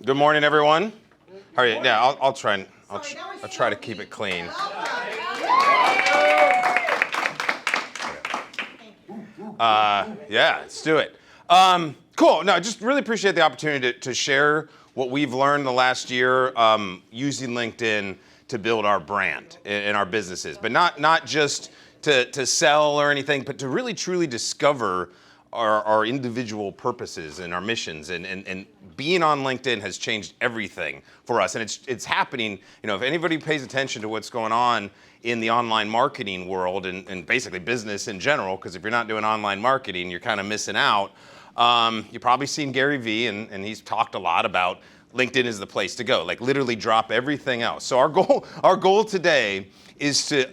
Good morning, everyone. How are you? Yeah, I'll try to keep it clean. Yeah, let's do it. Cool. No, just really appreciate the opportunity to share what we've learned the last year using LinkedIn to build our brand in our businesses, but not just to sell or anything, but to really truly discover our individual purposes and our missions, and being on LinkedIn has changed everything for us, and it's happening. You know, if anybody pays attention to what's going on in the online marketing world and basically business in general, because if you're not doing online marketing, you're kind of missing out. You've probably seen Gary Vee, and he's talked a lot about LinkedIn is the place to go. Like literally drop everything else. So our goal today is to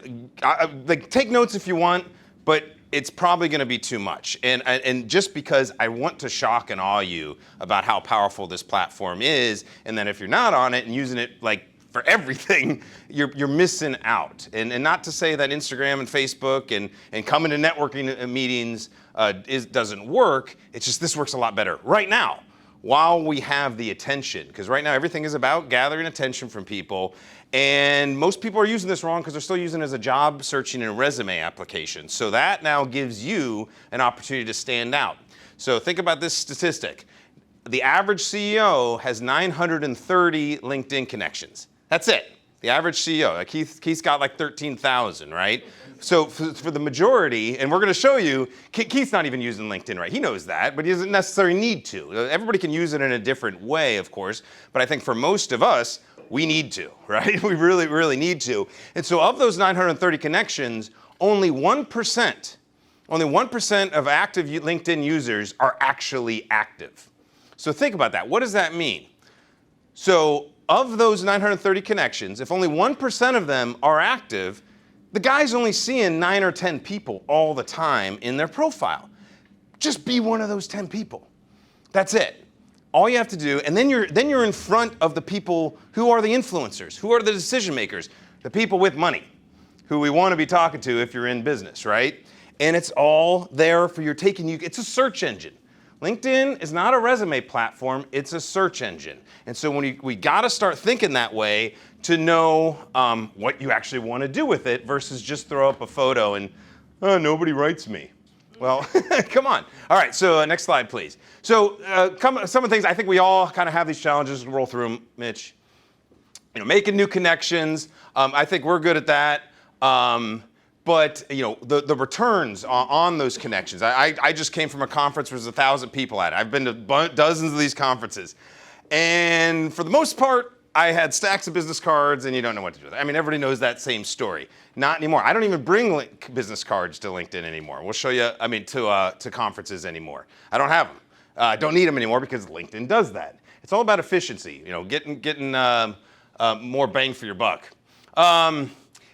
take notes if you want, but it's probably going to be too much. And just because I want to shock and awe you about how powerful this platform is, and then if you're not on it and using it like for everything, you're missing out. And not to say that Instagram and Facebook and coming to networking meetings doesn't work. It's just this works a lot better right now while we have the attention. Because right now everything is about gathering attention from people. And most people are using this wrong because they're still using it as a job searching and resume application. So that now gives you an opportunity to stand out. So think about this statistic. The average CEO has 930 LinkedIn connections. That's it. The average CEO. Like Keith's got like 13,000, right? So for the majority, and we're going to show you, Keith's not even using LinkedIn, right? He knows that, but he doesn't necessarily need to. Everybody can use it in a different way, of course. But I think for most of us, we need to, right? We really, really need to. And so of those 930 connections, only 1% of active LinkedIn users are actually active. So think about that. What does that mean? So of those 930 connections, if only 1% of them are active, the guy's only seeing 9 or 10 people all the time in their profile. Just be one of those 10 people. That's it. All you have to do, and then you're in front of the people who are the influencers, who are the decision makers, the people with money, who we want to be talking to if you're in business, right? And it's all there for your taking. It's a search engine. LinkedIn is not a resume platform, it's a search engine. And so we got to start thinking that way to know what you actually want to do with it versus just throw up a photo and, oh, nobody writes me. Well, come on. All right, so next slide, please. So some of the things, I think we all kind of have these challenges to roll through them, Mitch. You know, making new connections. I think we're good at that. But you know, the returns on those connections. I just came from a conference where there's 1,000 people at it. I've been to dozens of these conferences. And for the most part, I had stacks of business cards, and you don't know what to do with it. I mean, everybody knows that same story. Not anymore. I don't even bring business cards to LinkedIn anymore. We'll show you, to conferences anymore. I don't have them. I don't need them anymore because LinkedIn does that. It's all about efficiency, you know, getting more bang for your buck.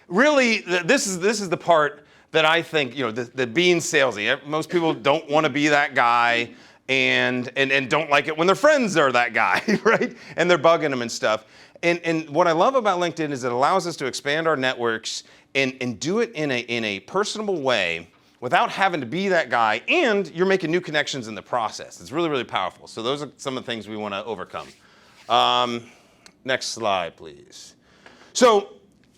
Really, this is the part that I think, you know, the being salesy. Most people don't want to be that guy and don't like it when their friends are that guy, right? And they're bugging them and stuff. And what I love about LinkedIn is it allows us to expand our networks and do it in a personable way without having to be that guy, and you're making new connections in the process. It's really, really powerful. So those are some of the things we want to overcome. Next slide, please. So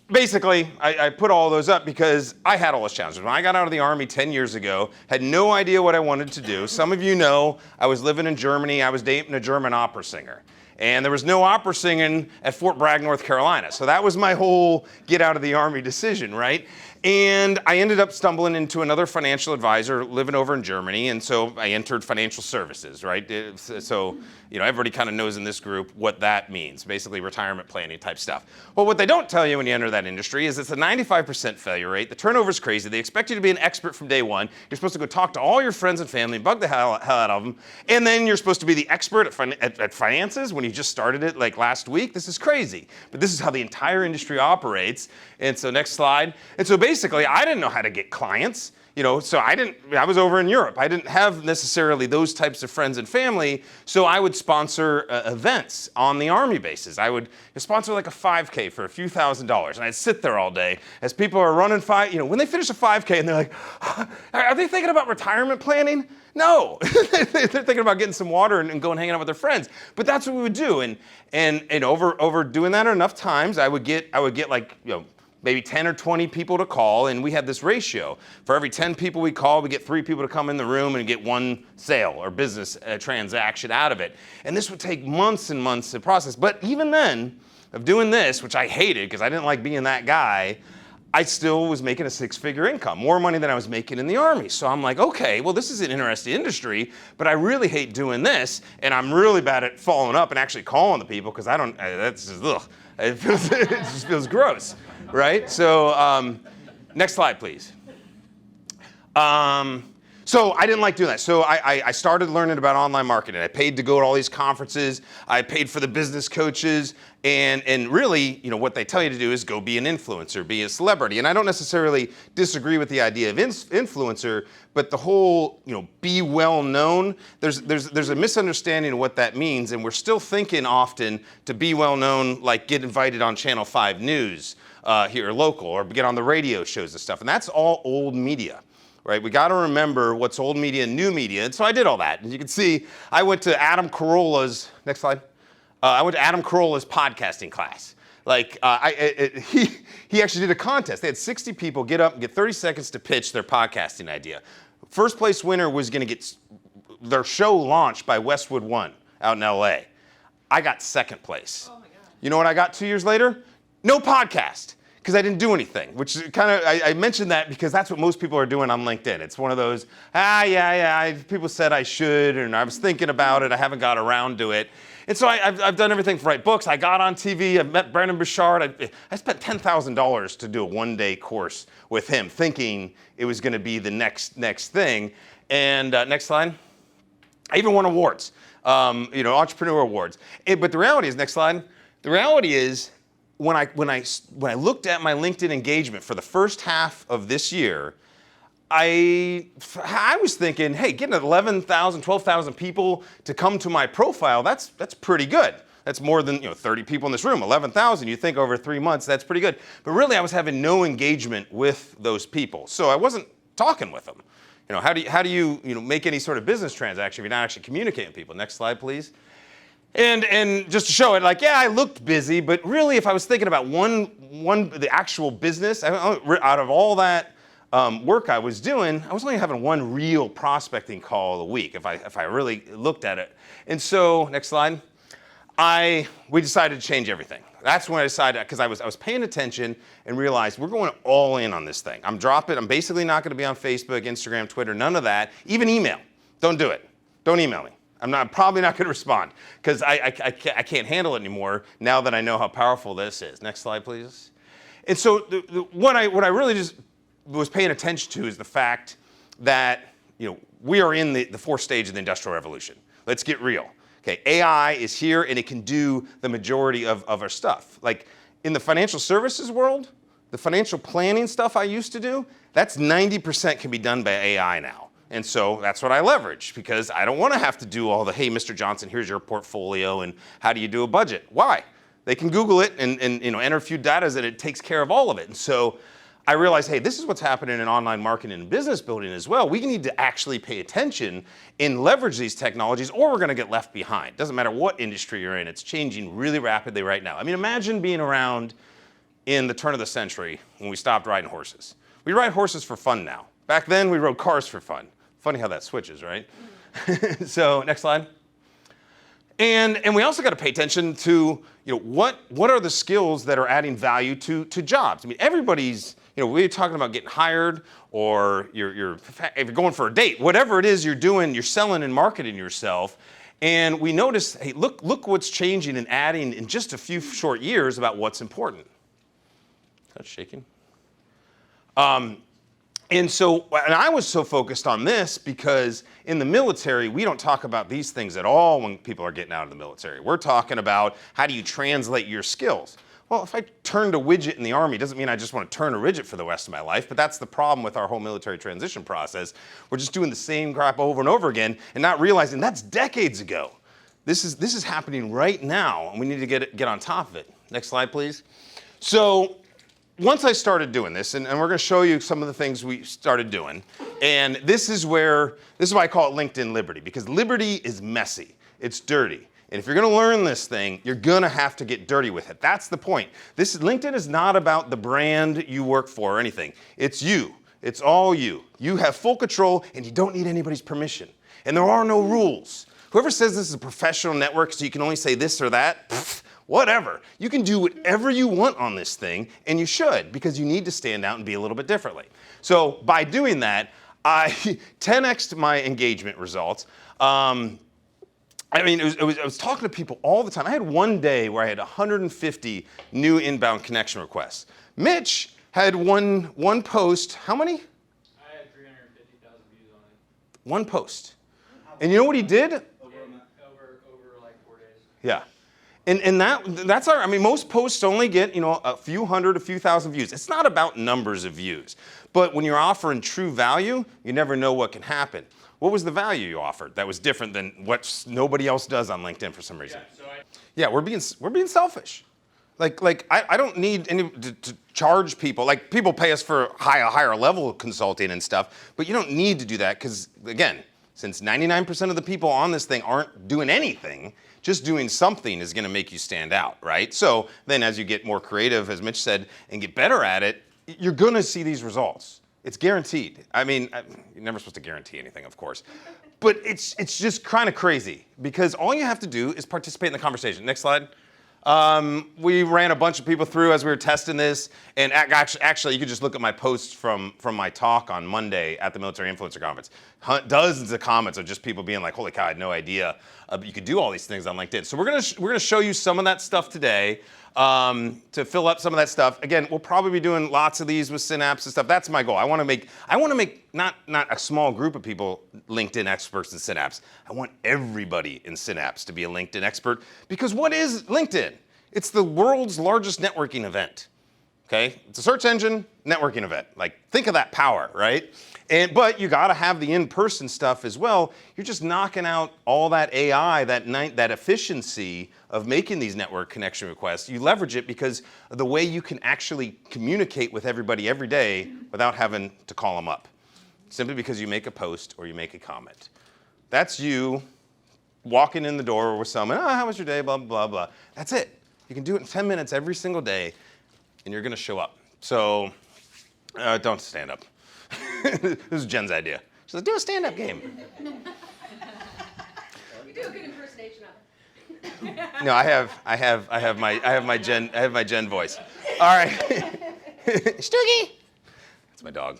basically, I put all those up because I had all those challenges. When I got out of the Army 10 years ago, had no idea what I wanted to do. Some of you know I was living in Germany. I was dating a German opera singer. And there was no opera singing at Fort Bragg, North Carolina. So that was my whole get out of the Army decision, right? And I ended up stumbling into another financial advisor living over in Germany. And so I entered financial services, right? So, you know, everybody kind of knows in this group what that means, basically retirement planning type stuff. Well, what they don't tell you when you enter that industry is it's a 95% failure rate. The turnover's crazy. They expect you to be an expert from day one. You're supposed to go talk to all your friends and family, bug the hell out of them. And then you're supposed to be the expert at finances when you just started it like last week. This is crazy. But this is how the entire industry operates. And so next slide. And so basically, I didn't know how to get clients. So I was over in Europe. I didn't have necessarily those types of friends and family, so I would sponsor events on the Army bases. I would sponsor like a 5K for a few $1,000s, and I'd sit there all day as people are running when they finish a 5K and they're like, are they thinking about retirement planning? No, they're thinking about getting some water and going hanging out with their friends. But that's what we would do, and over doing that enough times, I would get like maybe 10 or 20 people to call, and we had this ratio. For every 10 people we call, we get 3 people to come in the room and get 1 sale or business transaction out of it. And this would take months and months to process. But even then, of doing this, which I hated because I didn't like being that guy, I still was making a 6-figure income, more money than I was making in the Army. So I'm like, okay, well, this is an interesting industry, but I really hate doing this, and I'm really bad at following up and actually calling the people because that's just, ugh. It just feels gross. Right? So next slide, please. So I didn't like doing that. So I started learning about online marketing. I paid to go to all these conferences. I paid for the business coaches. And really, what they tell you to do is go be an influencer, be a celebrity. And I don't necessarily disagree with the idea of influencer, but the whole, be well known, there's a misunderstanding of what that means. And we're still thinking often to be well known, like get invited on Channel 5 News here local, or get on the radio shows and stuff. And that's all old media. Right? We got to remember what's old media and new media. And so I did all that. And you can see I went to Adam Carolla's, next slide. I went to Adam Carolla's podcasting class. He actually did a contest. They had 60 people get up and get 30 seconds to pitch their podcasting idea. First place winner was going to get their show launched by Westwood One out in LA. I got second place. Oh my God. You know what I got 2 years later? No podcast. Because I didn't do anything, which kind of, I mentioned that because that's what most people are doing on LinkedIn. It's one of those, people said I should, and I was thinking about it, I haven't got around to it. And so I've done everything to write books. I got on TV, I met Brandon Bouchard. I spent $10,000 to do a 1-day course with him, thinking it was going to be the next thing. And next slide. I even won awards, entrepreneur awards. But the reality is, next slide, the reality is, when I looked at my LinkedIn engagement for the first half of this year, I was thinking, hey, getting 11,000, 12,000 people to come to my profile, that's pretty good. That's more than 30 people in this room. 11,000, you think over 3 months, that's pretty good. But really, I was having no engagement with those people, so I wasn't talking with them. How do you make any sort of business transaction if you're not actually communicating with people? Next slide, please. And just to show it, I looked busy, but really, if I was thinking about the actual business, out of all that work I was doing, I was only having 1 real prospecting call a week, if I really looked at it. And so, next slide, we decided to change everything. That's when I decided, because I was paying attention and realized we're going all in on this thing. I'm basically not going to be on Facebook, Instagram, Twitter, none of that. Even email. Don't do it. Don't email me. I'm probably not going to respond because I can't handle it anymore now that I know how powerful this is. Next slide, please. And so what I really just was paying attention to is the fact that we are in the 4th stage of the Industrial Revolution. Let's get real. Okay, AI is here and it can do the majority of our stuff. Like in the financial services world, the financial planning stuff I used to do, that's 90% can be done by AI now. And so that's what I leverage because I don't want to have to do all the, hey, Mr. Johnson, here's your portfolio and how do you do a budget? Why? They can Google it and enter a few datas and it takes care of all of it. And so I realized, hey, this is what's happening in online marketing and business building as well. We need to actually pay attention and leverage these technologies or we're going to get left behind. Doesn't matter what industry you're in. It's changing really rapidly right now. I mean, imagine being around in the turn of the century when we stopped riding horses. We ride horses for fun now. Back then, we rode cars for fun. Funny how that switches, right? So next slide. And we also got to pay attention to what are the skills that are adding value to jobs. I mean, everybody's we're talking about getting hired or if you're going for a date, whatever it is you're doing, you're selling and marketing yourself. And we notice, hey, look what's changing and adding in just a few short years about what's important. That's shaking. And I was so focused on this because in the military, we don't talk about these things at all when people are getting out of the military. We're talking about how do you translate your skills. Well, if I turned a widget in the Army, doesn't mean I just want to turn a widget for the rest of my life, but that's the problem with our whole military transition process. We're just doing the same crap over and over again and not realizing that's decades ago. This is happening right now, and we need to get on top of it. Next slide, please. So once I started doing this, and we're going to show you some of the things we started doing, and this is why I call it LinkedIn Liberty, because Liberty is messy. It's dirty. And if you're going to learn this thing, you're going to have to get dirty with it. That's the point. LinkedIn is not about the brand you work for or anything. It's you. It's all you. You have full control, and you don't need anybody's permission. And there are no rules. Whoever says this is a professional network so you can only say this or that, whatever. You can do whatever you want on this thing, and you should, because you need to stand out and be a little bit differently. So by doing that, I 10x'd my engagement results. I mean, I was talking to people all the time. I had one day where I had 150 new inbound connection requests. Mitch had one post. How many? I had 350,000 views on it. One post. And you know what he did? Over like 4 days. Yeah. And that's I mean, most posts only get, a few hundred, a few thousand views. It's not about numbers of views. But when you're offering true value, you never know what can happen. What was the value you offered that was different than what nobody else does on LinkedIn for some reason? Yeah, we're being selfish. Like I don't need to charge people. Like, people pay us for higher level consulting and stuff, but you don't need to do that because, again, since 99% of the people on this thing aren't doing anything, just doing something is going to make you stand out, right? So then as you get more creative, as Mitch said, and get better at it, you're going to see these results. It's guaranteed. I mean, you're never supposed to guarantee anything, of course. But it's just kind of crazy because all you have to do is participate in the conversation. Next slide. We ran a bunch of people through as we were testing this. And actually, you could just look at my posts from my talk on Monday at the Military Influencer Conference. Dozens of comments of just people being like, holy cow, I had no idea you could do all these things on LinkedIn. So we're gonna show you some of that stuff today. To fill up some of that stuff. Again, we'll probably be doing lots of these with Synapse and stuff. That's my goal. I want to make not a small group of people LinkedIn experts in Synapse. I want everybody in Synapse to be a LinkedIn expert, because what is LinkedIn? It's the world's largest networking event. Okay? It's a search engine networking event. Like, think of that power, right? But you got to have the in-person stuff as well. You're just knocking out all that AI, that efficiency of making these network connection requests. You leverage it because of the way you can actually communicate with everybody every day without having to call them up. Simply because you make a post or you make a comment. That's you walking in the door with someone, how was your day, blah, blah, blah. That's it. You can do it in 10 minutes every single day, and you're going to show up. So don't stand up. This is Jen's idea. She's like, do a stand-up game. You do a good impersonation of it. No, I have my Jen voice. All right. Stoogie. That's my dog.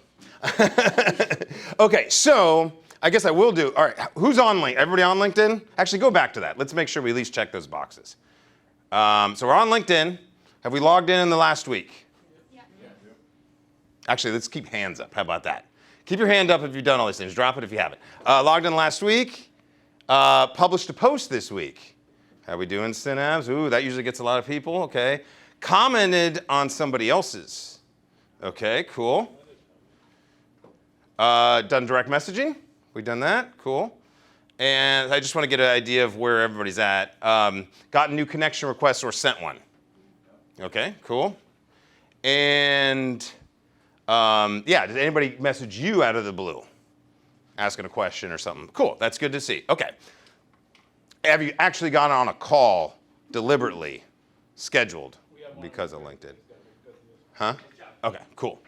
Okay, so I guess I will do. All right, who's on LinkedIn? Everybody on LinkedIn? Actually, go back to that. Let's make sure we at least check those boxes. So we're on LinkedIn. Have we logged in the last week? Yeah. Actually, let's keep hands up. How about that? Keep your hand up if you've done all these things. Drop it if you haven't. Logged in last week. Published a post this week. How we doing, Synapse? Ooh, that usually gets a lot of people. Okay. Commented on somebody else's. Okay, cool. Done direct messaging. We done that. Cool. And I just want to get an idea of where everybody's at. Got a new connection request or sent one. Okay, cool. And yeah, did anybody message you out of the blue? Asking a question or something? Cool, that's good to see. Okay. Have you actually gone on a call deliberately scheduled because of LinkedIn? Huh? Okay, cool.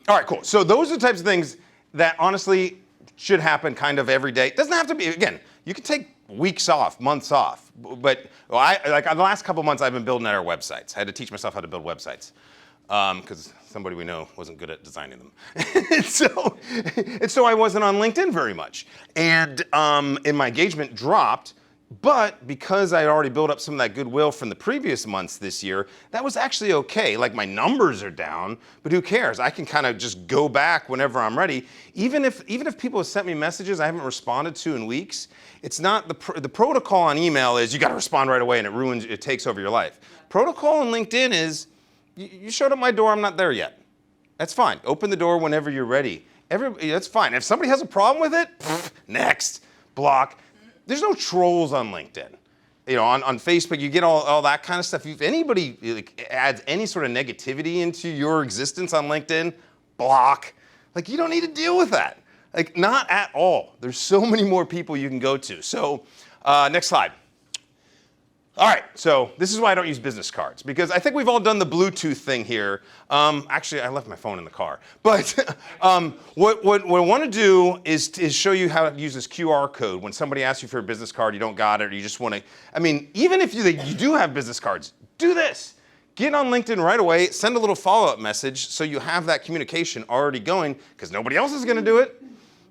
All right, cool. So those are the types of things that honestly should happen kind of every day. It doesn't have to be, again, you can take weeks off, months off. But like the last couple months I've been building our websites. I had to teach myself how to build websites because somebody we know wasn't good at designing them. and so I wasn't on LinkedIn very much. And my engagement dropped, But because I had already built up some of that goodwill from the previous months this year, that was actually okay. Like my numbers are down, but who cares? I can kind of just go back whenever I'm ready. Even if people have sent me messages I haven't responded to in weeks, it's not the protocol on email is you got to respond right away and it takes over your life. Protocol on LinkedIn is you showed up my door, I'm not there yet. That's fine. Open the door whenever you're ready. That's fine. If somebody has a problem with it, next, block. There's no trolls on LinkedIn. You know, on Facebook, you get all that kind of stuff. If anybody like, adds any sort of negativity into your existence on LinkedIn, block. Like, you don't need to deal with that. Like, not at all. There's so many more people you can go to. So, next slide. All right, so this is why I don't use business cards, because I think we've all done the Bluetooth thing here. Actually, I left my phone in the car. But what I want to do is show you how to use this QR code. When somebody asks you for a business card, you don't got it, or you just want to, I mean, even if you do have business cards, do this. Get on LinkedIn right away, send a little follow-up message so you have that communication already going, because nobody else is going to do it.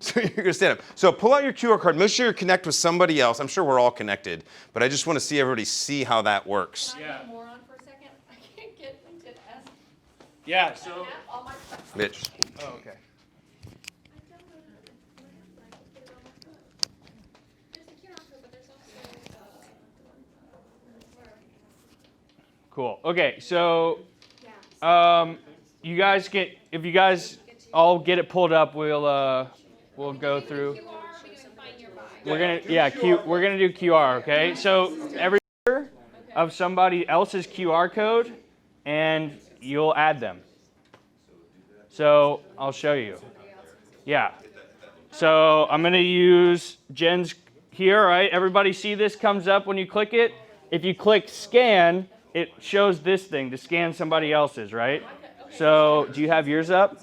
So you're going to stand up. So pull out your QR card. Make sure you connect with somebody else. I'm sure we're all connected, but I just want to see everybody see how that works. Can I be a moron for a second? I can't get LinkedIn as Yeah, so. I have all my stuff. Mitch. Oh, okay. I downloaded it. What happened? I just put it on my phone. There's the QR code, but there's also where? Cool. Okay, so Yeah. you guys if you guys all get it pulled up, we'll go through. QR, we can find nearby. We're gonna do QR. Okay, so every picture of somebody else's QR code, and you'll add them. So I'll show you. Yeah. So I'm gonna use Jen's here. Right? Everybody see this comes up when you click it. If you click scan, it shows this thing to scan somebody else's. Right? So do you have yours up?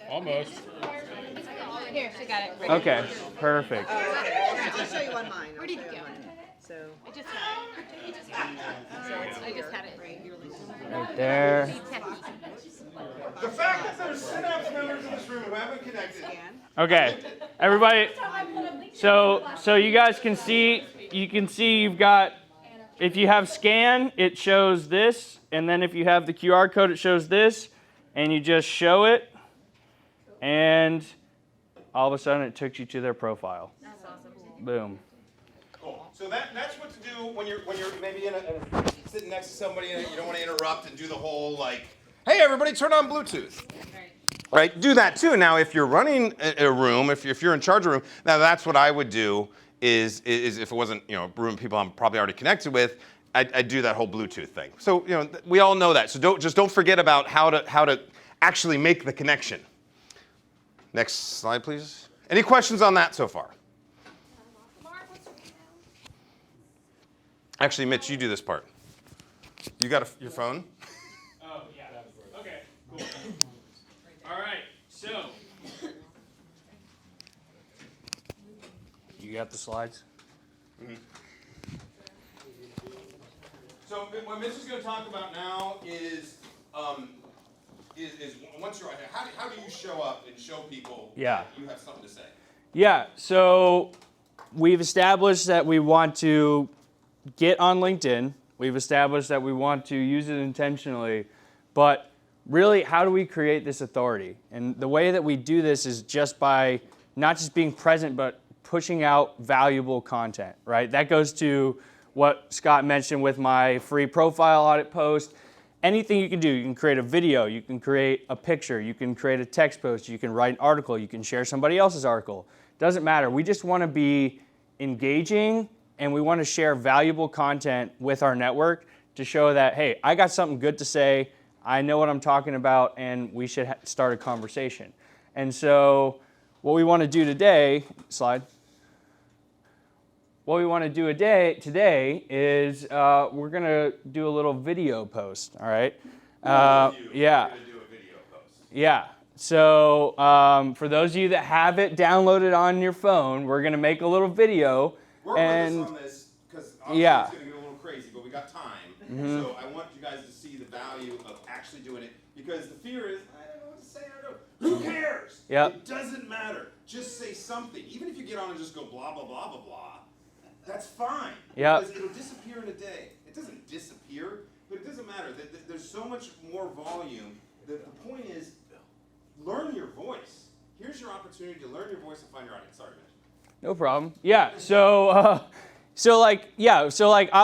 Almost. Here, she got it. Okay, perfect. I'll show you on mine. Where did you go? So, I just had it. I just had it. Right there. The fact that there's Synapse members in this room who haven't connected. Okay, everybody. So you guys can see. You've got. If you have scan, it shows this, and then if you have the QR code, it shows this, and you just show it, and all of a sudden it took you to their profile. That's awesome. Boom. Cool. So that's what to do when you're maybe sitting next to somebody and you don't want to interrupt and do the whole like, hey everybody, turn on Bluetooth. Right? Do that too. Now, if you're running a room, if you're in charge of a room, now that's what I would do. Is if it wasn't a room of people I'm probably already connected with, I'd do that whole Bluetooth thing. So we all know that. So don't forget about how to actually make the connection. Next slide, please. Any questions on that so far? Actually, Mitch, you do this part. You got your phone? Oh yeah. Okay. Cool. All right. So. You got the slides? Mm-hmm. So what Mitch is going to talk about now is once you're out there, how do you show up and show people that you have something to say? Yeah. So we've established that we want to get on LinkedIn. We've established that we want to use it intentionally, but really, how do we create this authority? And the way that we do this is just by not just being present, but pushing out valuable content, right? That goes to what Scott mentioned with my free profile audit post. Anything you can do, you can create a video, you can create a picture, you can create a text post, you can write an article, you can share somebody else's article. Doesn't matter. We just want to be engaging and we want to share valuable content with our network to show that, hey, I got something good to say, I know what I'm talking about, and we should start a conversation. And so what we want to do today, slide. What we want to do today is we're going to do a little video post, all right? Yeah. We're going to do a video post. Yeah. So for those of you that have it downloaded on your phone, we're going to make a little video. Work with us on this because obviously it's going to get a little crazy, but we got time. Mm-hmm. So I want you guys to see the value of actually doing it because the fear is, I don't know what to say, I don't know. Who cares? Yep. It doesn't matter. Just say something. Even if you get on and just go blah, blah, blah, blah, blah. that's fine. Yep. Because it'll disappear in a day. It doesn't disappear, but it doesn't matter. There's so much more volume. The point is, learn your voice. Here's your opportunity to learn your voice and find your audience. Sorry, Mitch. No problem. Yeah. So I'll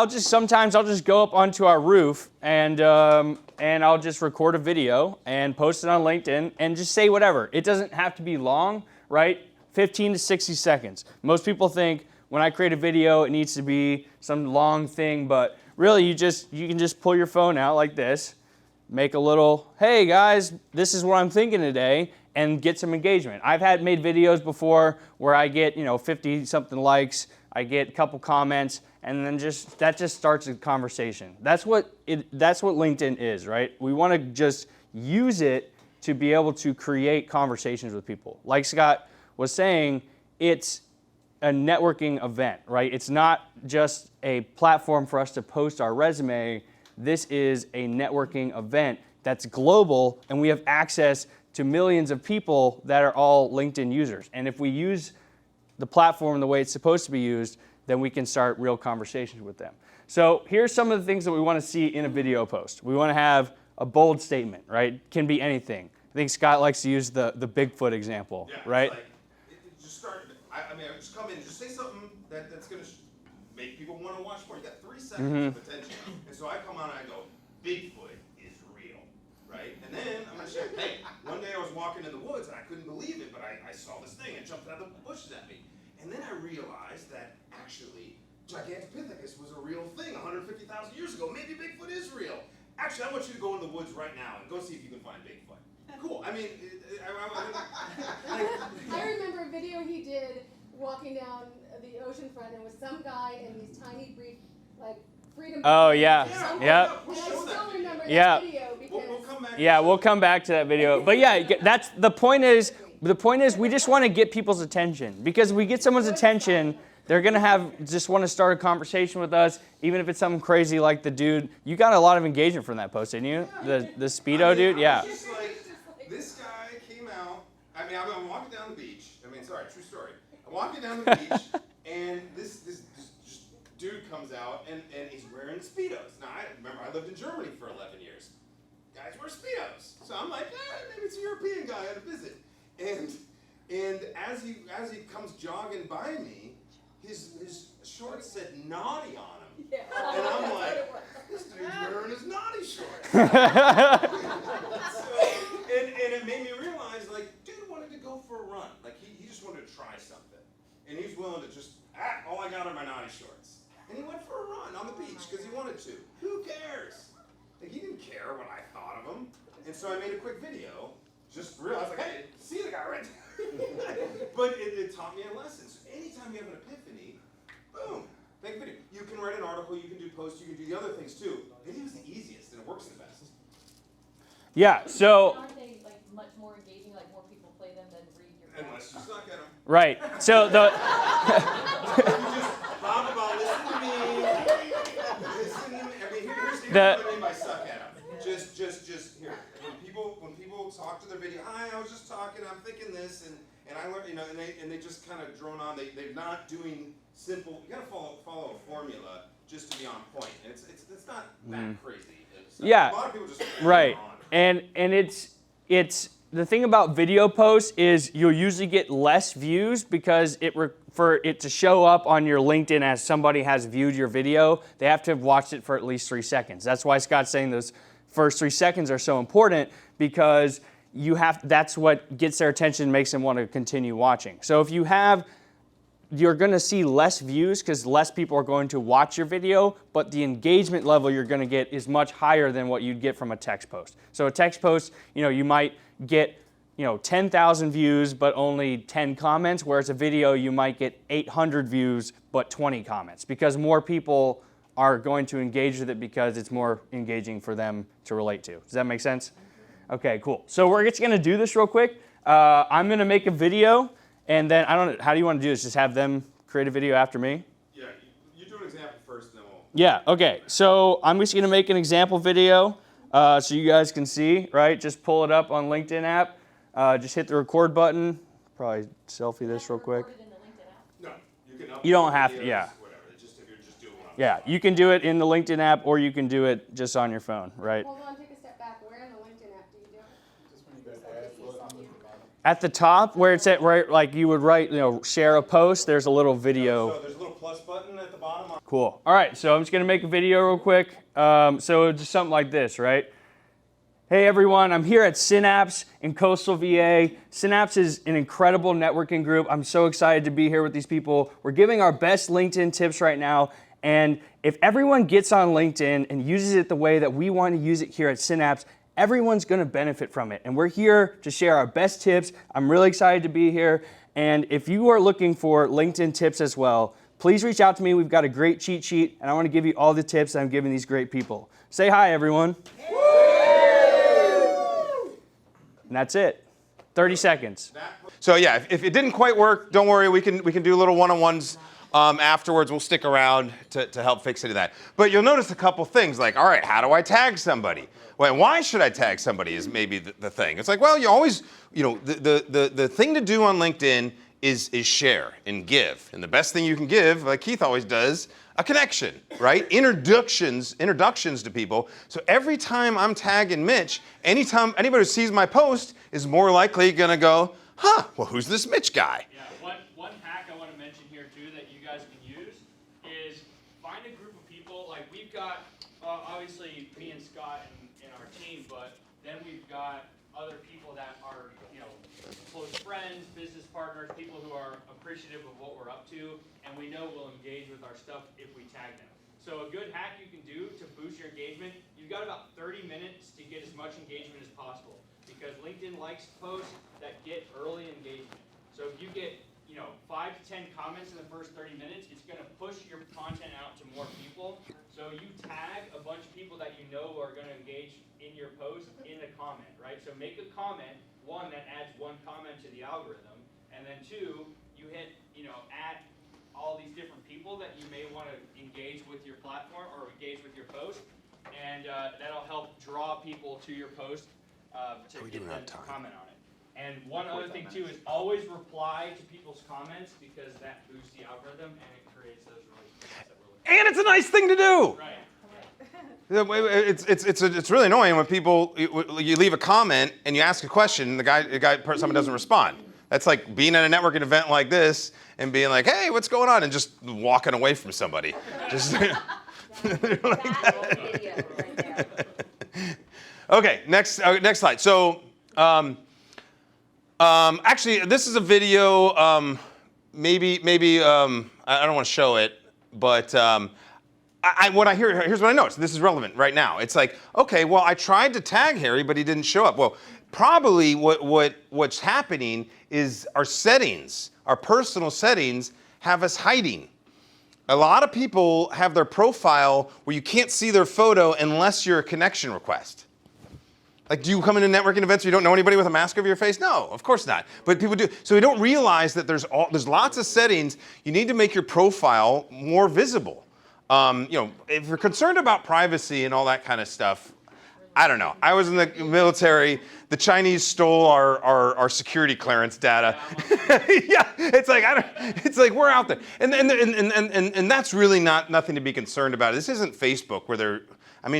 just go up onto our roof and I'll just record a video and post it on LinkedIn and just say whatever. It doesn't have to be long, right? 15 to 60 seconds. Most people think when I create a video, it needs to be some long thing, but really you can just pull your phone out like this, make a little, hey guys, this is what I'm thinking today, and get some engagement. I've made videos before where I get 50 something likes, I get a couple comments, and then that just starts a conversation. That's what LinkedIn is, right? We want to just use it to be able to create conversations with people. Like Scott was saying, it's a networking event, right? It's not just a platform for us to post our resume. This is a networking event that's global, and we have access to millions of people that are all LinkedIn users. And if we use the platform the way it's supposed to be used, then we can start real conversations with them. So here's some of the things that we want to see in a video post. We want to have a bold statement, right? Can be anything. I think Scott likes to use the Bigfoot example, right? Just start. I mean, just come in, just say something that's going to make people want to watch more. You got 3 seconds of attention, and so I come on and I go, Bigfoot is real, right? And then I'm going to say, hey, one day I was walking in the woods and I couldn't believe it, but I saw this thing and jumped out of the bushes at me. And then I realized that actually Gigantopithecus was a real thing 150,000 years ago. Maybe Bigfoot is real. Actually, I want you to go in the woods right now and go see if you can find Bigfoot. Cool. I mean, I remember a video he did walking down the ocean front, and with some guy in these tiny brief, like, freedom. Oh, yeah. Yeah. We'll And I show that still video. remember Yeah. that video because. We'll come back. Yeah, we'll come back to that video. But yeah, that's the point is we just want to get people's attention. Because if we get someone's attention, they're going to just want to start a conversation with us, even if it's something crazy like the dude. You got a lot of engagement from that post, didn't you? The Speedo dude? Yeah. I was just like, this guy came out. I mean, I'm walking down the beach. True story. I'm walking down the beach, and this dude comes out, and he's wearing Speedos. Now, I lived in Germany for 11 years. Guys wear Speedos. So I'm like, maybe it's a European guy at a visit. And as he comes jogging by me, his shorts said naughty on him. Yeah. And I'm like, this dude's wearing his naughty shorts. And it made me realize, like, dude wanted to go for a run. Like, he just wanted to try something. And he's willing to just, all I got are my naughty shorts. And he went for a run on the beach because he wanted to. Who cares? Like, he didn't care what I thought of him. And so I made a quick video, just realized, like, hey, see the guy right there. But it taught me a lesson. So anytime you have an epiphany, boom, make a video. You can write an article, you can do posts, you can do the other things too. Video is the easiest and it works the best. Yeah, so, Aren't they like much more engaging, like more people play them than read your blog? Unless you suck at them. right. So You just talk about listen to me. Listen to me. I mean, here's what I mean by suck at them. Just here. When people talk to their video, hi, I was just talking, I'm thinking this, and I learned, and they just kind of drone on. They're not doing simple. You gotta follow a formula just to be on point. And it's not that crazy. Yeah. A lot of people just right. on. And it's the thing about video posts is you'll usually get less views because for it to show up on your LinkedIn as somebody has viewed your video, they have to have watched it for at least 3 seconds. That's why Scott's saying those first 3 seconds are so important because that's what gets their attention and makes them want to continue watching. So if you're going to see less views because less people are going to watch your video, but the engagement level you're going to get is much higher than what you'd get from a text post. So a text post, you might get 10,000 views but only 10 comments, whereas a video you might get 800 views but 20 comments because more people are going to engage with it because it's more engaging for them to relate to. Does that make sense? Okay, cool. So we're just going to do this real quick. I'm going to make a video. And then, I don't know, how do you want to do this? Just have them create a video after me? Yeah, you do an example first, and then we'll... Yeah, okay. So I'm just going to make an example video so you guys can see, right? Just pull it up on LinkedIn app. Just hit the record button. Probably selfie this real quick. Recorded in the LinkedIn app? No, you can upload You don't have to, videos, yeah. Whatever. Yeah, you can do it in the LinkedIn app, or you can do it just on your phone, right? Hold on, take a step back. Where in the LinkedIn app do you do it? At the top, where it's at, right, like you would write, share a post. There's a little video. there's a little plus button at the bottom. Cool. All right, so I'm just gonna make a video real quick. So just something like this, right? Hey everyone, I'm here at Synapse in Coastal VA. Synapse is an incredible networking group. I'm so excited to be here with these people. We're giving our best LinkedIn tips right now. And if everyone gets on LinkedIn and uses it the way that we want to use it here at Synapse, everyone's gonna benefit from it. And we're here to share our best tips. I'm really excited to be here. And if you are looking for LinkedIn tips as well, please reach out to me. We've got a great cheat sheet, and I want to give you all the tips that I'm giving these great people. Say hi, everyone. And that's it. 30 seconds. So yeah, if it didn't quite work, don't worry. We can do little one-on-ones afterwards. We'll stick around to help fix any of that. But you'll notice a couple things like, all right, how do I tag somebody? Well, why should I tag somebody is maybe the thing. It's like, well, you always, the thing to do on LinkedIn is share and give. And the best thing you can give, like Keith always does, a connection, right? Introductions to people. So every time I'm tagging Mitch, anytime anybody who sees my post is more likely gonna go, huh, well, who's this Mitch guy? Yeah, one hack I want to mention here too that you guys can use is find a group of people. Like we've got obviously me and Scott in our team, but then we've got other people that are close friends, business partners, people who are appreciative of what we're up to, and we know will engage with our stuff if we tag them. So a good hack you can do to boost your engagement, you've got about 30 minutes to get as much engagement as possible, because LinkedIn likes posts that get early engagement. So if you get 5 to 10 comments in the first 30 minutes, it's going to push your content out to more people. So you tag a bunch of people that you know are going to engage in your post in a comment, right? So make a comment, one, that adds one comment to the algorithm, and then two, you hit, add all these different people that you may want to engage with your platform or engage with your post, and that'll help draw people to your post to get them to comment on it. And one other thing too is always reply to people's comments, because that boosts the algorithm and it creates those relationships that we're looking And it's a nice thing to do. for. Right. It's really annoying when people you leave a comment and you ask a question and someone doesn't respond. That's like being at a networking event like this and being like, hey, what's going on? And just walking away from somebody. Just Okay, next slide. So actually, this is a video. Maybe I don't want to show it, but here's what I noticed. This is relevant right now. It's like, okay, well, I tried to tag Harry, but he didn't show up. Well, probably what's happening is our settings, our personal settings, have us hiding. A lot of people have their profile where you can't see their photo unless you're a connection request. Like, do you come into networking events where you don't know anybody with a mask over your face? No, of course not. But people do. So we don't realize that there's lots of settings. You need to make your profile more visible. If you're concerned about privacy and all that kind of stuff, I don't know. I was in the military. The Chinese stole our security clearance data. Yeah, it's like we're out there, and that's really nothing to be concerned about. This isn't Facebook where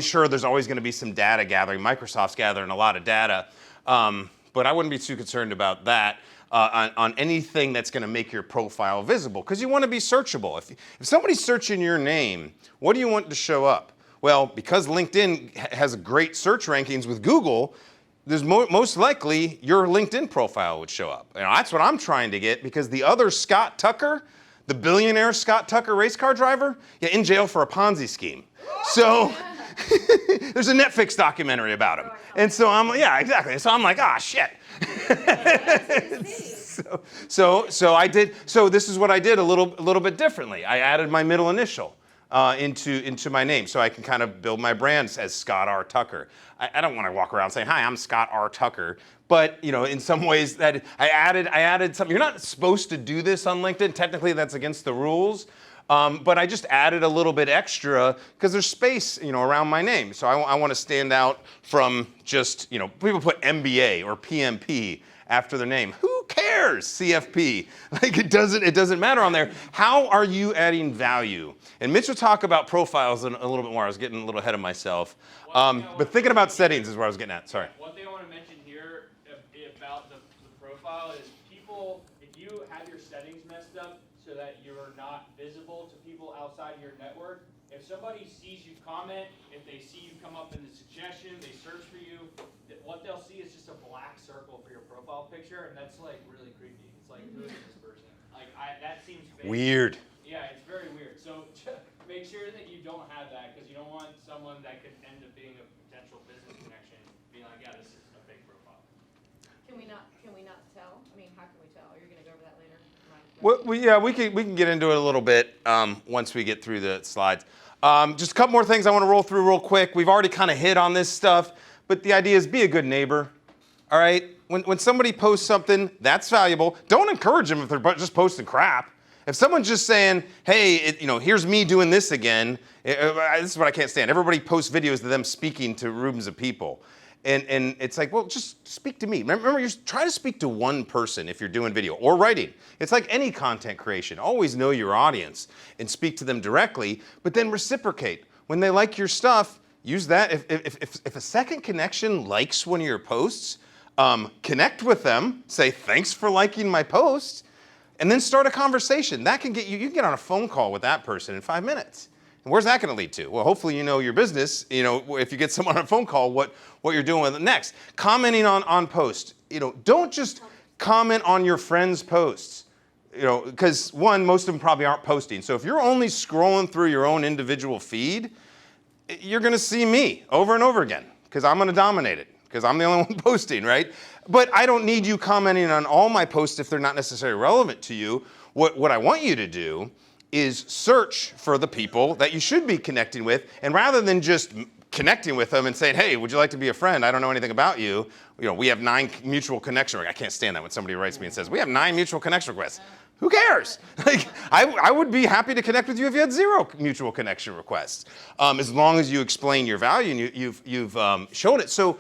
sure, there's always going to be some data gathering. Microsoft's gathering a lot of data, but I wouldn't be too concerned about that on anything that's going to make your profile visible, because you want to be searchable. If somebody's searching your name, what do you want to show up? Well, because LinkedIn has great search rankings with Google, there's most likely your LinkedIn profile would show up. That's what I'm trying to get, because the other Scott Tucker, the billionaire Scott Tucker race car driver, in jail for a Ponzi scheme. So there's a Netflix documentary about him. And so exactly. So I'm like, shit. So this is what I did a little bit differently. I added my middle initial into my name, so I can kind of build my brand as Scott R. Tucker. I don't want to walk around saying, hi, I'm Scott R. Tucker. But in some ways that I added something. You're not supposed to do this on LinkedIn. Technically, that's against the rules. But I just added a little bit extra because there's space, around my name. So I want to stand out from just, people put MBA or PMP after their name. Who cares? cares, CFP? Like it doesn't matter on there. How are you adding value? And Mitch will talk about profiles in a little bit more. I was getting a little ahead of myself. But thinking about settings is where I was getting at. Sorry. One thing I want to mention here about the profile is people, if you have your settings messed up so that you're not visible to people outside your network, if somebody sees you comment, if they see you come up in the suggestion, they search for you, what they'll see is just a black circle for your profile picture, and that's like really creepy. It's like, who is this person? Like, that seems fake. Weird. Yeah, it's very weird. So make sure that you don't have that, because you don't want someone that could end up being a potential business connection being like, yeah, this is a fake profile. Can we not tell? I mean, how can we tell? Are you gonna go over that later? Well, we can get into it a little bit once we get through the slides. Just a couple more things I want to roll through real quick. We've already kind of hit on this stuff, but the idea is be a good neighbor. All right? When somebody posts something that's valuable, don't encourage them if they're just posting crap. If someone's just saying, hey, here's me doing this again, this is what I can't stand. Everybody posts videos of them speaking to rooms of people. And it's like, well, just speak to me. Remember, you try to speak to one person if you're doing video or writing. It's like any content creation. Always know your audience and speak to them directly, but then reciprocate. When they like your stuff, use that. If a second connection likes one of your posts, connect with them, say, thanks for liking my post, and then start a conversation. That can get you can get on a phone call with that person in 5 minutes. And where's that going to lead to? Well, hopefully you know your business. If you get someone on a phone call, what you're doing with it next. Commenting on posts. Don't just comment on your friends' posts. Because one, most of them probably aren't posting. So if you're only scrolling through your own individual feed, you're going to see me over and over again because I'm going to dominate it because I'm the only one posting, right? But I don't need you commenting on all my posts if they're not necessarily relevant to you. What I want you to do is search for the people that you should be connecting with, and rather than just connecting with them and saying, hey, would you like to be a friend? I don't know anything about you. We have 9 mutual connection requests. I can't stand that when somebody writes me and says, we have 9 mutual connection requests. Who cares? Like, I would be happy to connect with you if you had 0 mutual connection requests, as long as you explain your value and you've shown it. So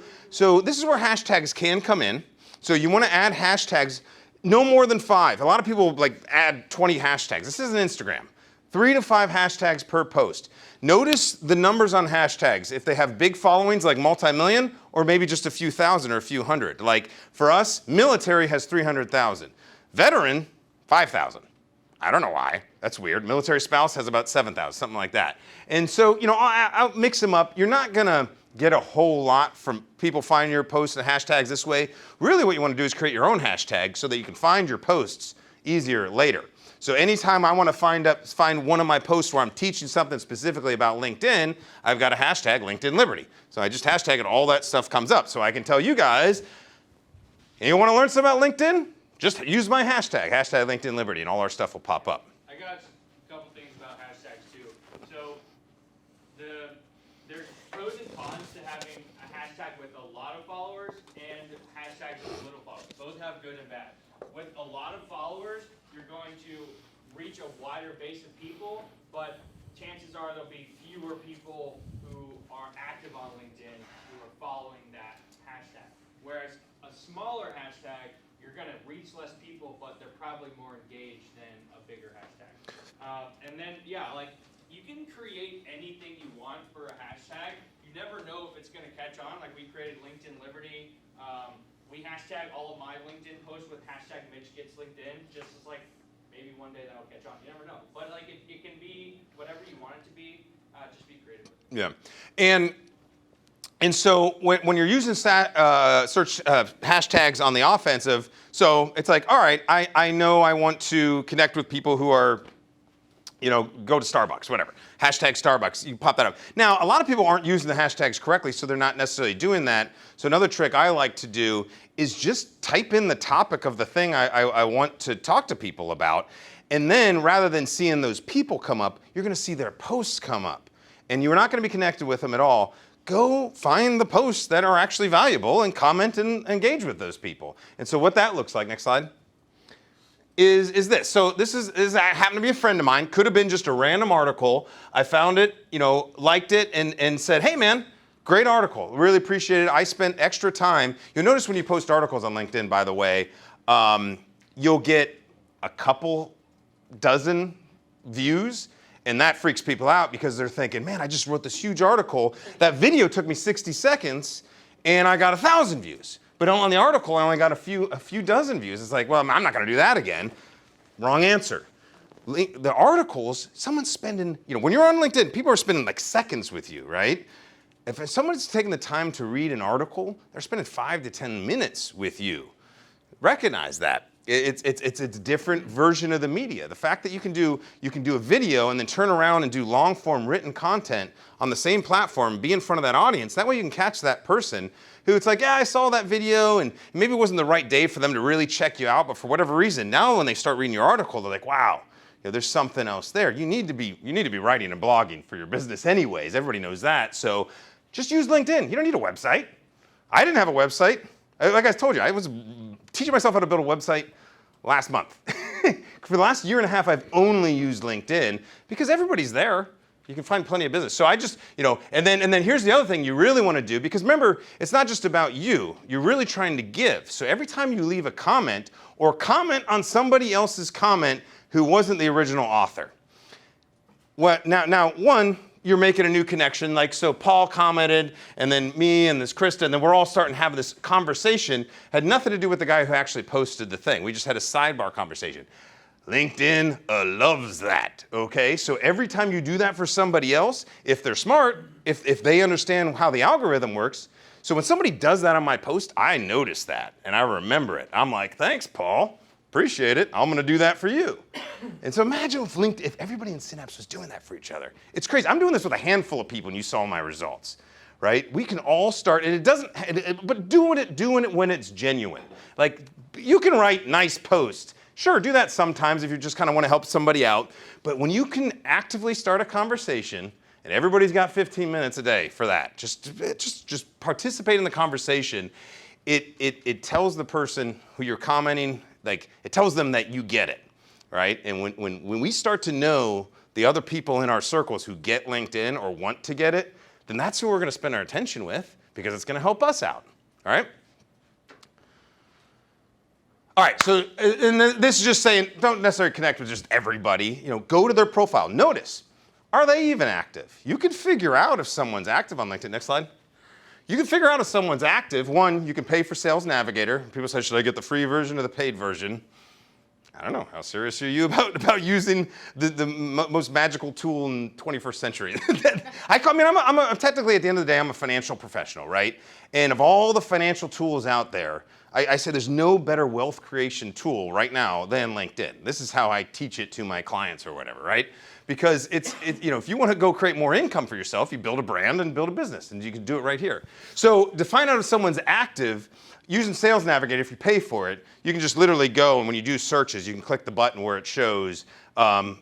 this is where hashtags can come in. So you want to add hashtags. No more than 5. A lot of people add 20 hashtags. This isn't Instagram. 3 to 5 hashtags per post. Notice the numbers on hashtags. If they have big followings like multi-million, or maybe just a few thousand or a few hundred. Like for us, military has 300,000. Veteran, 5,000. I don't know why. That's weird. Military spouse has about 7,000, something like that. And so, I'll mix them up. You're not gonna get a whole lot from people finding your posts and hashtags this way. Really what you want to do is create your own hashtag so that you can find your posts easier later. So anytime I want to find one of my posts where I'm teaching something specifically about LinkedIn, I've got a hashtag LinkedIn Liberty. So I just hashtag it, all that stuff comes up. So I can tell you guys, you want to learn something about LinkedIn? Just use my hashtag LinkedIn Liberty, and all our stuff will pop up. I got a couple things about hashtags too. So there's pros and cons to having a hashtag with a lot of followers and hashtags with little followers. Both have good and bad. With a lot of followers, you're going to reach a wider base of people, but chances are there'll be fewer people who are active on LinkedIn who are following that hashtag. Whereas a smaller hashtag, you're going to reach less people, but they're probably more engaged than a bigger hashtag. And then, you can create anything you want for a hashtag. You never know if it's going to catch on. Like we created LinkedIn Liberty. We hashtag all of my LinkedIn posts with hashtag Mitch Gets LinkedIn, just as maybe one day that'll catch on. You never know. But it can be whatever you want it to be. Just be creative with it. Yeah. And so when you're using search hashtags on the offensive, so it's like, all right, I know I want to connect with people who are, go to Starbucks, whatever. Hashtag Starbucks, you pop that up. Now, a lot of people aren't using the hashtags correctly, so they're not necessarily doing that. So another trick I like to do is just type in the topic of the thing I want to talk to people about. And then rather than seeing those people come up, you're going to see their posts come up. And you're not going to be connected with them at all. Go find the posts that are actually valuable and comment and engage with those people. And so what that looks like, next slide, is this. So this happened to be a friend of mine. Could have been just a random article. I found it, liked it, and said, hey man, great article. Really appreciate it. I spent extra time. You'll notice when you post articles on LinkedIn, by the way, you'll get a couple dozen views, and that freaks people out because they're thinking, man, I just wrote this huge article. That video took me 60 seconds, and I got 1,000 views. But on the article, I only got a few dozen views. It's like, well, I'm not going to do that again. Wrong answer. The articles, someone's spending, when you're on LinkedIn, people are spending like seconds with you, right? If someone's taking the time to read an article, they're spending 5 to 10 minutes with you. Recognize that. It's a different version of the media. The fact that you can do a video and then turn around and do long form written content on the same platform, be in front of that audience, that way you can catch that person who it's like, yeah, I saw that video and maybe it wasn't the right day for them to really check you out, but for whatever reason, now when they start reading your article, they're like, wow, there's something else there. You need to be writing and blogging for your business anyways. Everybody knows that. So just use LinkedIn. You don't need a website. I didn't have a website. Like I told you, I was teaching myself how to build a website last month. For the last year and a half, I've only used LinkedIn because everybody's there. You can find plenty of business. So I just, and then here's the other thing you really want to do, because remember, it's not just about you. You're really trying to give. So every time you leave a comment or comment on somebody else's comment who wasn't the original author. Now, one, you're making a new connection. Like, so Paul commented, and then me and this Krista, and then we're all starting to have this conversation. Had nothing to do with the guy who actually posted the thing. We just had a sidebar conversation. LinkedIn loves that, okay? So every time you do that for somebody else, if they're smart, if they understand how the algorithm works, so when somebody does that on my post, I notice that, and I remember it. I'm like, thanks, Paul. Appreciate it. I'm going to do that for you. And so imagine if everybody in Synapse was doing that for each other. It's crazy. I'm doing this with a handful of people, and you saw my results, right? We can all start, and it doesn't, but doing it when it's genuine. Like, you can write nice posts. Sure, do that sometimes if you just kind of want to help somebody out. But when you can actively start a conversation, and everybody's got 15 minutes a day for that, just participate in the conversation. It tells the person who you're commenting, like, it tells them that you get it, right? And when we start to know the other people in our circles who get LinkedIn or want to get it, then that's who we're going to spend our attention with, because it's going to help us out, all right? All right, so and this is just saying, don't necessarily connect with just everybody. Go to their profile. Notice, are they even active? You can figure out if someone's active on LinkedIn. Next slide. You can figure out if someone's active. One, you can pay for Sales Navigator. People say, should I get the free version or the paid version? I don't know. How serious are you about using the most magical tool in 21st century? I'm technically, at the end of the day, I'm a financial professional, right? And of all the financial tools out there, I say there's no better wealth creation tool right now than LinkedIn. This is how I teach it to my clients or whatever, right? Because if you want to go create more income for yourself, you build a brand and build a business, and you can do it right here. So to find out if someone's active, using Sales Navigator, if you pay for it, you can just literally go, and when you do searches, you can click the button where it shows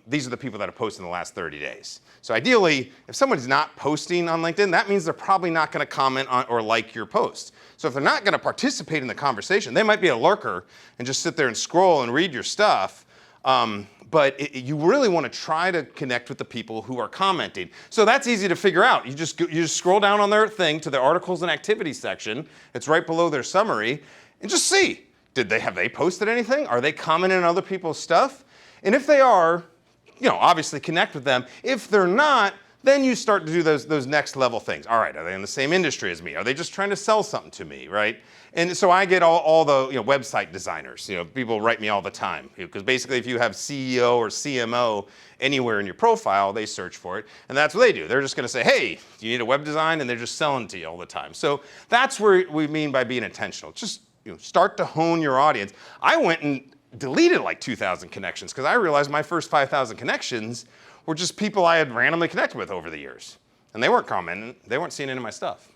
these are the people that have posted in the last 30 days. So ideally, if someone's not posting on LinkedIn, that means they're probably not going to comment on or like your post. So if they're not going to participate in the conversation, they might be a lurker and just sit there and scroll and read your stuff. But you really want to try to connect with the people who are commenting. So that's easy to figure out. You just scroll down on their thing to the articles and activities section. It's right below their summary, and just see, have they posted anything? Are they commenting on other people's stuff? And if they are, obviously connect with them. If they're not, then you start to do those next level things. All right, are they in the same industry as me? Are they just trying to sell something to me, right? And so I get all the website designers. People write me all the time, because basically if you have CEO or CMO anywhere in your profile, they search for it, and that's what they do. They're just going to say, hey, do you need a web design? And they're just selling to you all the time. So that's where we mean by being intentional. Just start to hone your audience. I went and deleted like 2,000 connections because I realized my first 5,000 connections were just people I had randomly connected with over the years. And they weren't commenting. They weren't seeing any of my stuff.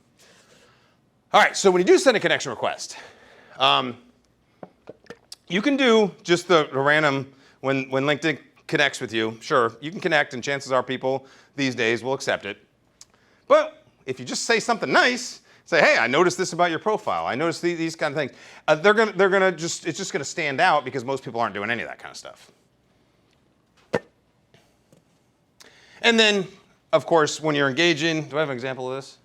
All right, so when you do send a connection request, you can do just the random, when LinkedIn connects with you, sure, you can connect, and chances are people these days will accept it. But if you just say something nice, say, hey, I noticed this about your profile. I noticed these kind of things. It's just gonna stand out because most people aren't doing any of that kind of stuff. And then, of course, when you're engaging, do I have an example of this?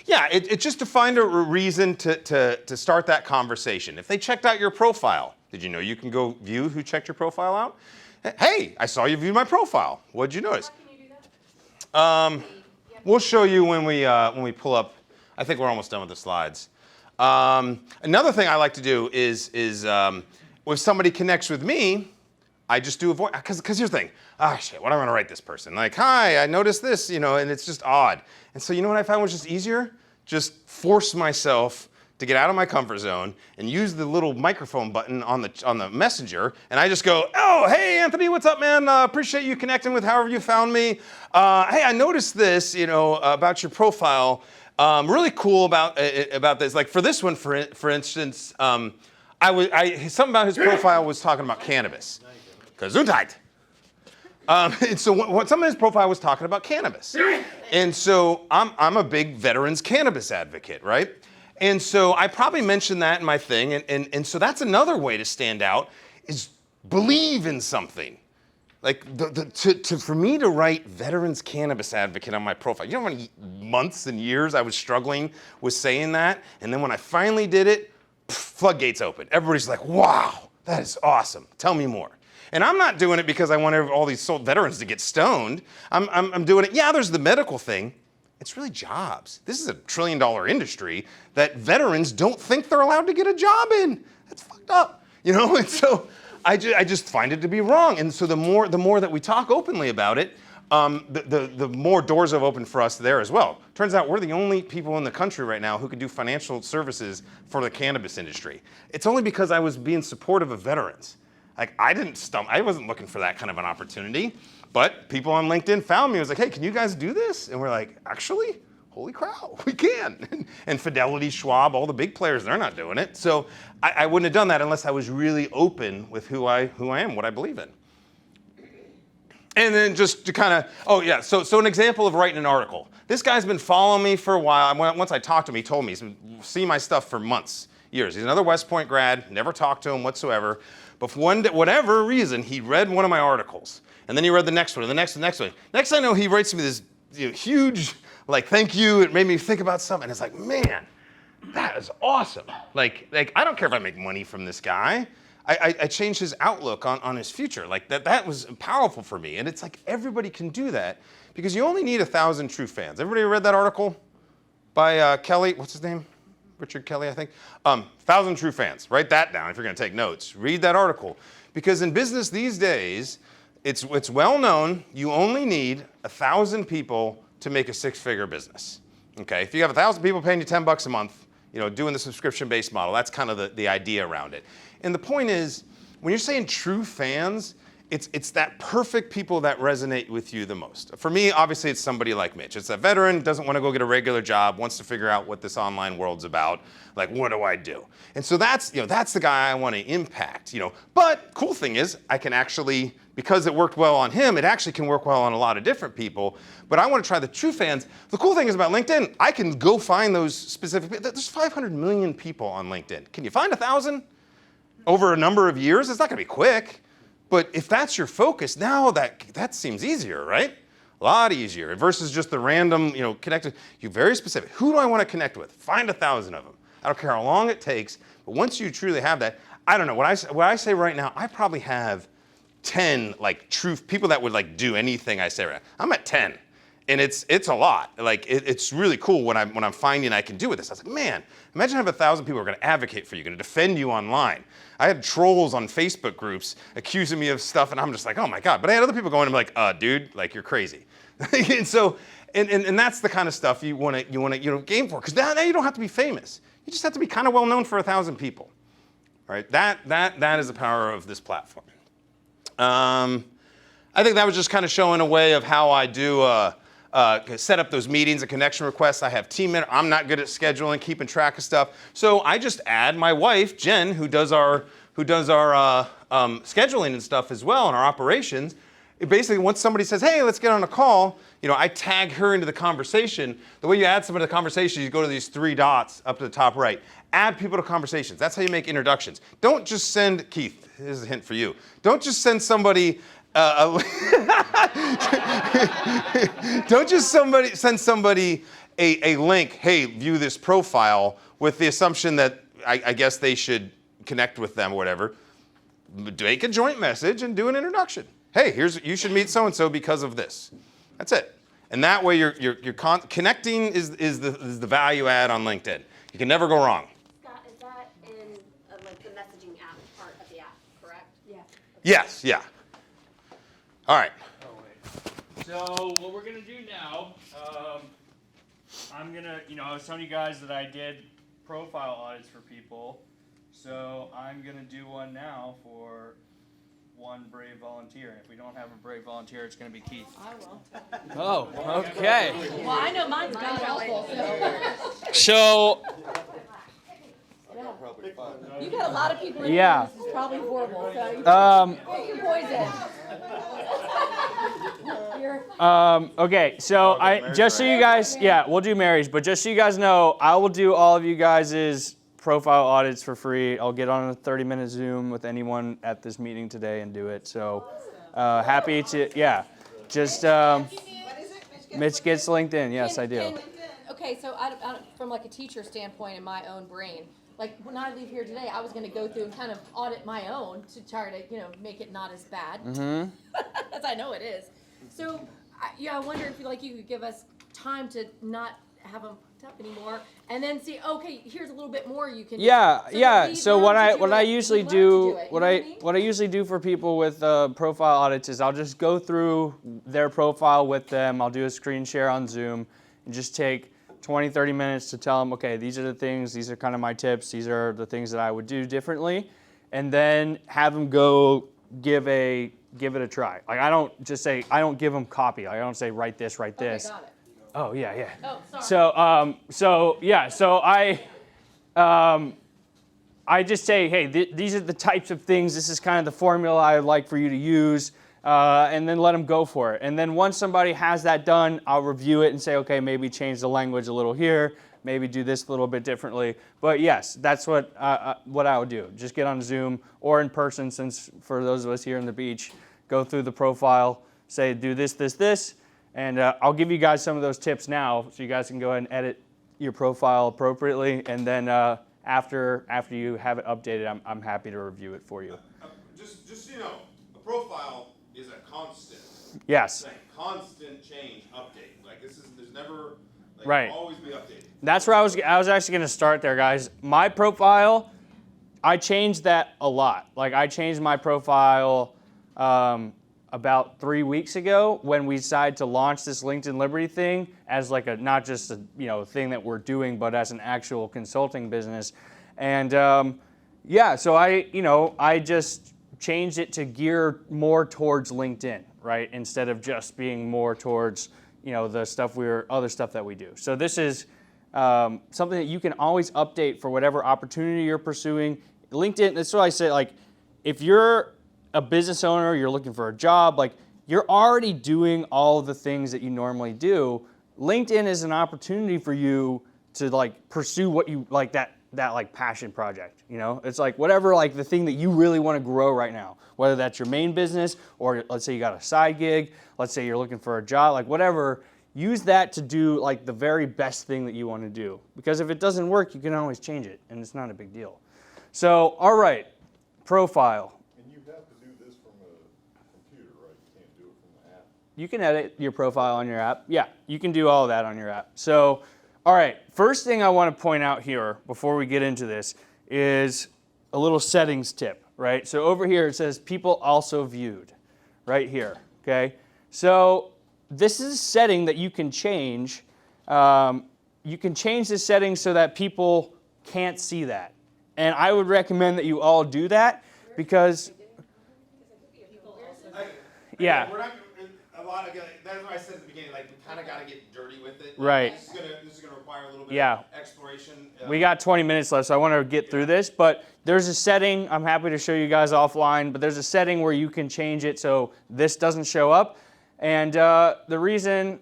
Yeah, it's just to find a reason to start that conversation. If they checked out your profile, did you know you can go view who checked your profile out? Hey, I saw you view my profile. What'd you notice? How can you do that? We'll show you when we pull up. I think we're almost done with the slides. Another thing I like to do is if somebody connects with me, I just do a voice, because here's the thing. Ah, shit, what am I gonna write this person? Like, hi, I noticed this, and it's just odd. And so you know what I found was just easier? Just force myself to get out of my comfort zone and use the little microphone button on the messenger, and I just go, oh, hey, Anthony, what's up, man? Appreciate you connecting with however you found me. Hey, I noticed this, about your profile. Really cool about this. Like for this one, for instance, something about his profile was talking about cannabis. Gesundheit. And so some of his profile was talking about cannabis. And so I'm a big veterans cannabis advocate, right? And so I probably mentioned that in my thing. And so that's another way to stand out is believe in something. Like for me to write veterans cannabis advocate on my profile, you know how many months and years I was struggling with saying that? And then when I finally did it, floodgates open. Everybody's like, wow, that is awesome. Tell me more. And I'm not doing it because I want all these veterans to get stoned. I'm doing it, yeah, there's the medical thing. It's really jobs. This is a $1 trillion industry that veterans don't think they're allowed to get a job in. That's fucked up, And so I just find it to be wrong. And so the more that we talk openly about it, the more doors have opened for us there as well. Turns out we're the only people in the country right now who can do financial services for the cannabis industry. It's only because I was being supportive of veterans. Like I wasn't looking for that kind of an opportunity, but people on LinkedIn found me. I was like, hey, can you guys do this? And we're like, actually, holy crap, we can. And Fidelity, Schwab, all the big players, they're not doing it. So I wouldn't have done that unless I was really open with who I am, what I believe in. And then just to kind of, so an example of writing an article. This guy's been following me for a while. Once I talked to him, he told me he's been seeing my stuff for months, years. He's another West Point grad, never talked to him whatsoever. But for whatever reason, he read one of my articles. And then he read the next one, and the next one. Next thing I know, he writes me this huge, thank you. It made me think about something. And it's like, man, that is awesome. Like I don't care if I make money from this guy. I changed his outlook on his future. Like that was powerful for me. And it's like everybody can do that because you only need 1,000 true fans. Everybody read that article by Kelly? What's his name? Richard Kelly, I think. 1,000 true fans. Write that down if you're going to take notes. Read that article. Because in business these days, it's well known you only need 1,000 people to make a 6-figure business. Okay? If you have 1,000 people paying you $10 a month, doing the subscription-based model, that's kind of the idea around it. And the point is, when you're saying true fans, it's that perfect people that resonate with you the most. For me, obviously, it's somebody like Mitch. It's a veteran, doesn't want to go get a regular job, wants to figure out what this online world's about. Like, what do I do? And so that's the guy I want to impact. But cool thing is, I can actually, because it worked well on him, it actually can work well on a lot of different people. But I want to try the true fans. The cool thing is about LinkedIn, I can go find those specific people. There's 500 million people on LinkedIn. Can you find 1,000 over a number of years? It's not going to be quick. But if that's your focus, now that seems easier, right? A lot easier versus just the random, connected. You're very specific. Who do I want to connect with? Find 1,000 of them. I don't care how long it takes, but once you truly have that, I don't know. What I say right now, I probably have 10 true people that would do anything I say right now. I'm at 10. And it's a lot. It's really cool when I'm finding I can do with this. I was like, man, imagine having 1,000 people who are going to advocate for you, going to defend you online. I had trolls on Facebook groups accusing me of stuff, and I'm just like, oh my God. But I had other people going, I'm like, dude, you're crazy. And so, and that's the kind of stuff you want to game for, because now you don't have to be famous. You just have to be kind of well known for 1,000 people. All right? That is the power of this platform. I think that was just kind of showing a way of how I do. Set up those meetings and connection requests. I have team members. I'm not good at scheduling, keeping track of stuff. So I just add my wife, Jen, who does our scheduling and stuff as well, and our operations. Basically, once somebody says, hey, let's get on a call, I tag her into the conversation. The way you add someone to the conversation, you go to these 3 dots up to the top right. Add people to conversations. That's how you make introductions. Don't just send, Keith, here's a hint for you. Don't just send somebody don't just send somebody a link, hey, view this profile, with the assumption that I guess they should connect with them or whatever. Make a joint message and do an introduction. Hey, you should meet so-and-so because of this. That's it. And that way connecting is the value add on LinkedIn. You can never go wrong. Scott, is that in like the messaging app part of the app, correct? Yeah. Yes, yeah. All right. Oh, wait. So what we're gonna do now, I'm gonna, I was telling you guys that I did profile audits for people. So I'm gonna do one now for one brave volunteer. And if we don't have a brave volunteer, it's gonna be Keith. I will. Oh, okay. Well, I know mine's not helpful, so. So, You got a lot of people in Yeah. here, this is probably horrible, so. Pick your poison. You're- okay, so just so you guys, yeah, we'll do Mary's, but just so you guys know, I will do all of you guys' profile audits for free. I'll get on a 30-minute Zoom with anyone at this meeting today and do it. So happy to, yeah, just Mitch gets LinkedIn. Yes, I do. Okay, so from like a teacher standpoint in my own brain, like when I leave here today, I was gonna go through and kind of audit my own to try to, make it not as bad. Mm-hmm. As I know it is. So, I wonder if you could give us time to not have them hooked up anymore, and then see, okay, here's a little bit more you can do. Yeah, So yeah. we So learn what to I do what I it, we usually learn to do, it, you what know I what I mean? what I usually do for people with profile audits is I'll just go through their profile with them. I'll do a screen share on Zoom and just take 20, 30 minutes to tell them, okay, these are the things, these are kind of my tips, these are the things that I would do differently, and then have them go give it a try. Like I don't give them copy. I don't say write this, write this. Okay, got it. Oh yeah, yeah. Oh, sorry. So I just say, hey, these are the types of things. This is kind of the formula I would like for you to use, and then let them go for it. And then once somebody has that done, I'll review it and say, okay, maybe change the language a little here, maybe do this a little bit differently. But yes, that's what I would do. Just get on Zoom or in person, since for those of us here on the beach, go through the profile, say do this, this, this. And I'll give you guys some of those tips now, so you guys can go ahead and edit your profile appropriately. And then after you have it updated, I'm happy to review it for you. Just so you know, a profile is a constant Yes, thing, constant change, update. Like there's never, Right. always be updated. that's where I was actually going to start there, guys. My profile, I changed that a lot. Like I changed my profile about 3 weeks ago when we decided to launch this LinkedIn Liberty thing as like not just a thing that we're doing, but as an actual consulting business. And so I just changed it to gear more towards LinkedIn, right? Instead of just being more towards the other stuff that we do. So this is something that you can always update for whatever opportunity you're pursuing. LinkedIn, that's what I say, like if you're a business owner, you're looking for a job, like you're already doing all the things that you normally do. LinkedIn is an opportunity for you to like pursue what you like, that like passion project. It's like whatever, like the thing that you really want to grow right now, whether that's your main business or let's say you got a side gig, let's say you're looking for a job, like whatever, use that to do like the very best thing that you want to do. Because if it doesn't work, you can always change it and it's not a big deal. So, all right, profile. And you have to do this from a computer, right? You can't do it from the app. You can edit your profile on your app. Yeah, you can do all of that on your app. So, all right, first thing I want to point out here before we get into this is a little settings tip, right? So over here it says people also viewed, right here, okay? So this is a setting that you can change. You can change the settings so that people can't see that. And I would recommend that you all do that because, yeah. We're not that's why I said at the beginning, like we kind of got to get dirty with it. Right. This is gonna require a little bit Yeah. of exploration. We got 20 minutes left, so I want to get through this. But there's a setting, I'm happy to show you guys offline, but there's a setting where you can change it so this doesn't show up. And the reason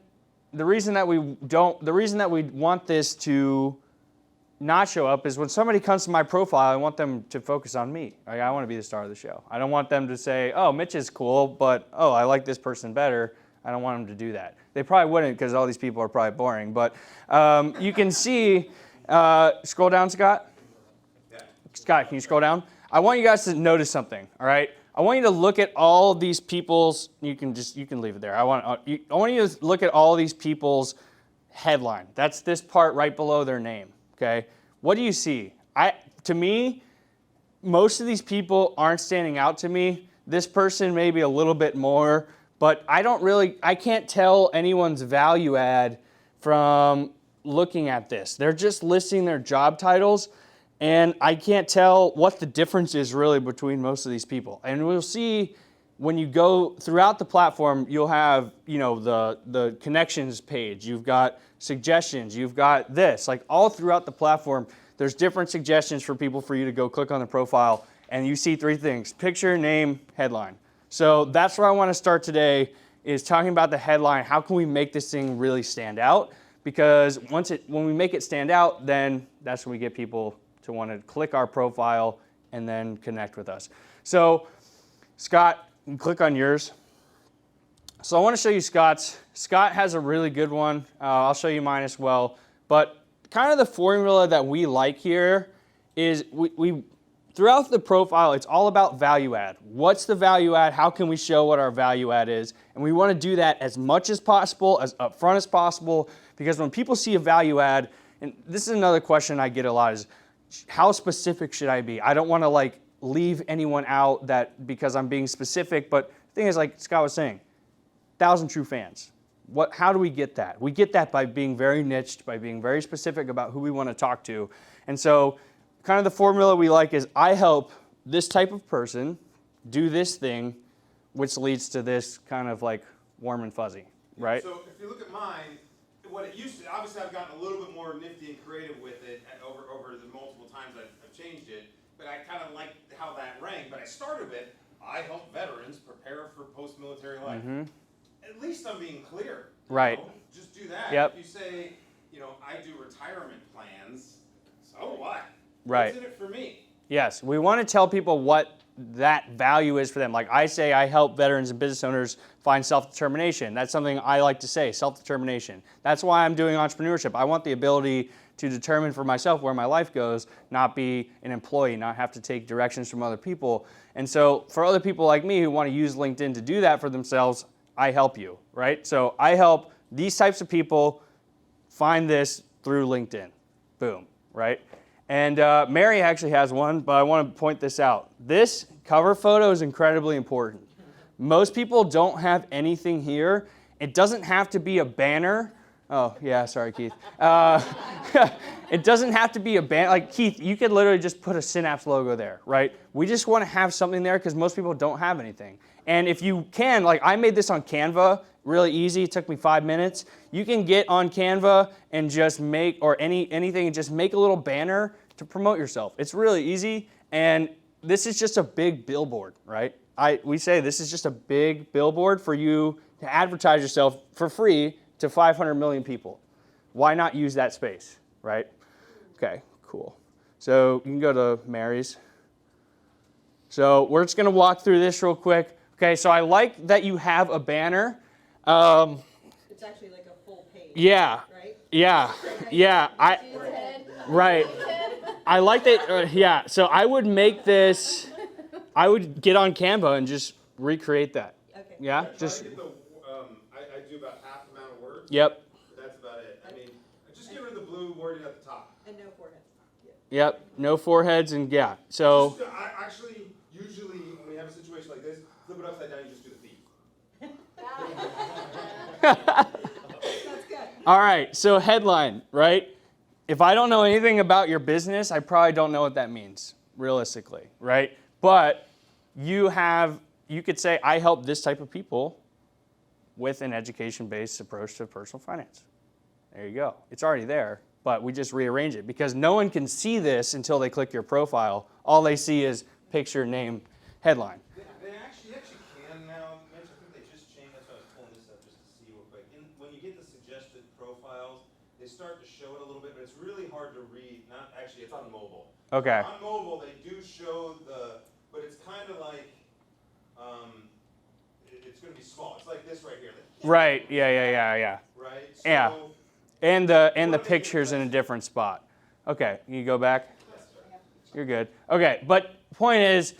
that we want this to not show up is when somebody comes to my profile, I want them to focus on me. I want to be the star of the show. I don't want them to say, oh, Mitch is cool, but oh, I like this person better. I don't want them to do that. They probably wouldn't because all these people are probably boring. But you can see, scroll down, Scott. Yeah. Scott, can you scroll down? I want you guys to notice something, all right? I want you to look at all these people's, you can leave it there. I want you to look at all these people's headline. That's this part right below their name, okay? What do you see? To me, most of these people aren't standing out to me. This person maybe a little bit more, but I can't tell anyone's value add from looking at this. They're just listing their job titles, and I can't tell what the difference is really between most of these people. And we'll see when you go throughout the platform, you'll have, the connections page, you've got suggestions, you've got this, like all throughout the platform, there's different suggestions for people for you to go click on the profile, and you see 3 things: picture, name, headline. So that's where I want to start today, is talking about the headline. How can we make this thing really stand out? Because when we make it stand out, then that's when we get people to want to click our profile and then connect with us. So Scott, you can click on yours. So I want to show you Scott's. Scott has a really good one. I'll show you mine as well. But kind of the formula that we like here is we throughout the profile, it's all about value add. What's the value add? How can we show what our value add is? And we want to do that as much as possible, as upfront as possible, because when people see a value add, and this is another question I get a lot, is how specific should I be? I don't want to leave anyone out that because I'm being specific, but the thing is, like Scott was saying, 1,000 true fans. How do we get that? We get that by being very niched, by being very specific about who we want to talk to. And so kind of the formula we like is I help this type of person do this thing, which leads to this kind of warm and fuzzy, right? So if you look at mine, what it used to, obviously I've gotten a little bit more nifty and creative with it over the multiple times I've changed it, but I kind of like how that rang. But I started with, I help veterans prepare for post-military life. Mm-hmm. At least I'm being clear. Right. Just do that. Yep. If you say, I do retirement plans, so what? Right. What's in it for me? Yes, we want to tell people what that value is for them. Like I say, I help veterans and business owners find self-determination. That's something I like to say, self-determination. That's why I'm doing entrepreneurship. I want the ability to determine for myself where my life goes, not be an employee, not have to take directions from other people. And so for other people like me who want to use LinkedIn to do that for themselves, I help you, right? So I help these types of people find this through LinkedIn. Boom, right? And Mary actually has one, but I want to point this out. This cover photo is incredibly important. Most people don't have anything here. It doesn't have to be a banner. Oh, yeah, sorry, Keith. It doesn't have to be a banner. Like, Keith, you could literally just put a Synapse logo there, right? We just want to have something there because most people don't have anything. And if you can, I made this on Canva, really easy. It took me 5 minutes. You can get on Canva and just make, or anything, and just make a little banner to promote yourself. It's really easy, and this is just a big billboard, right? We say this is just a big billboard for you to advertise yourself for free to 500 million people. Why not use that space, right? Okay, cool. So you can go to Mary's. So we're just gonna walk through this real quick. Okay, so I like that you have a banner. It's actually like a full page. Yeah, right? yeah. Right. I like that, yeah. So I would make this, I would get on Canva and just recreate that. Okay. Yeah, I just, get I do about half the amount of words. yep, That's about it. I mean, just get rid of the blue wording at the top. And no forehead. yep, no foreheads, and yeah, so, I actually, usually, when we have a situation like this, flip it upside down, you just do the feet. That's good. all right, so headline, right? If I don't know anything about your business, I probably don't know what that means, realistically, right? But you could say, I help this type of people with an education-based approach to personal finance. There you go. It's already there, but we just rearrange it because no one can see this until they click your profile. All they see is picture, name, headline. They actually can now, Mitch. I think they just changed. That's why I was pulling this up just to see real quick. When you get the suggested profiles, they start to show it a little bit, but it's really hard to read. Not actually, it's on mobile. Okay. On mobile, they do show but it's kind of like, it's it's going to be small. It's like this right here. Right. Yeah. Right. Yeah. So, And the wanna make it picture's in a less- different spot. Okay, you go back. You're good. Okay, but point is,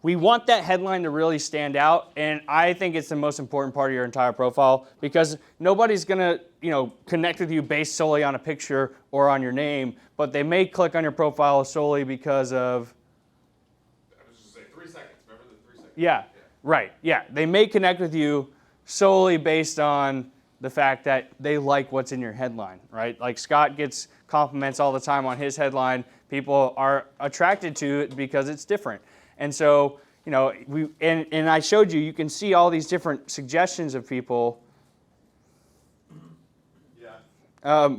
we want that headline to really stand out, and I think it's the most important part of your entire profile because nobody's gonna, connect with you based solely on a picture or on your name, but they may click on your profile solely because of. I was just saying 3 seconds. Remember the 3 seconds? Yeah, right. Yeah, they may connect with you solely based on the fact that they like what's in your headline, right? Like Scott gets compliments all the time on his headline. People are attracted to it because it's different. And so, and I showed you, you can see all these different suggestions of people. Yeah.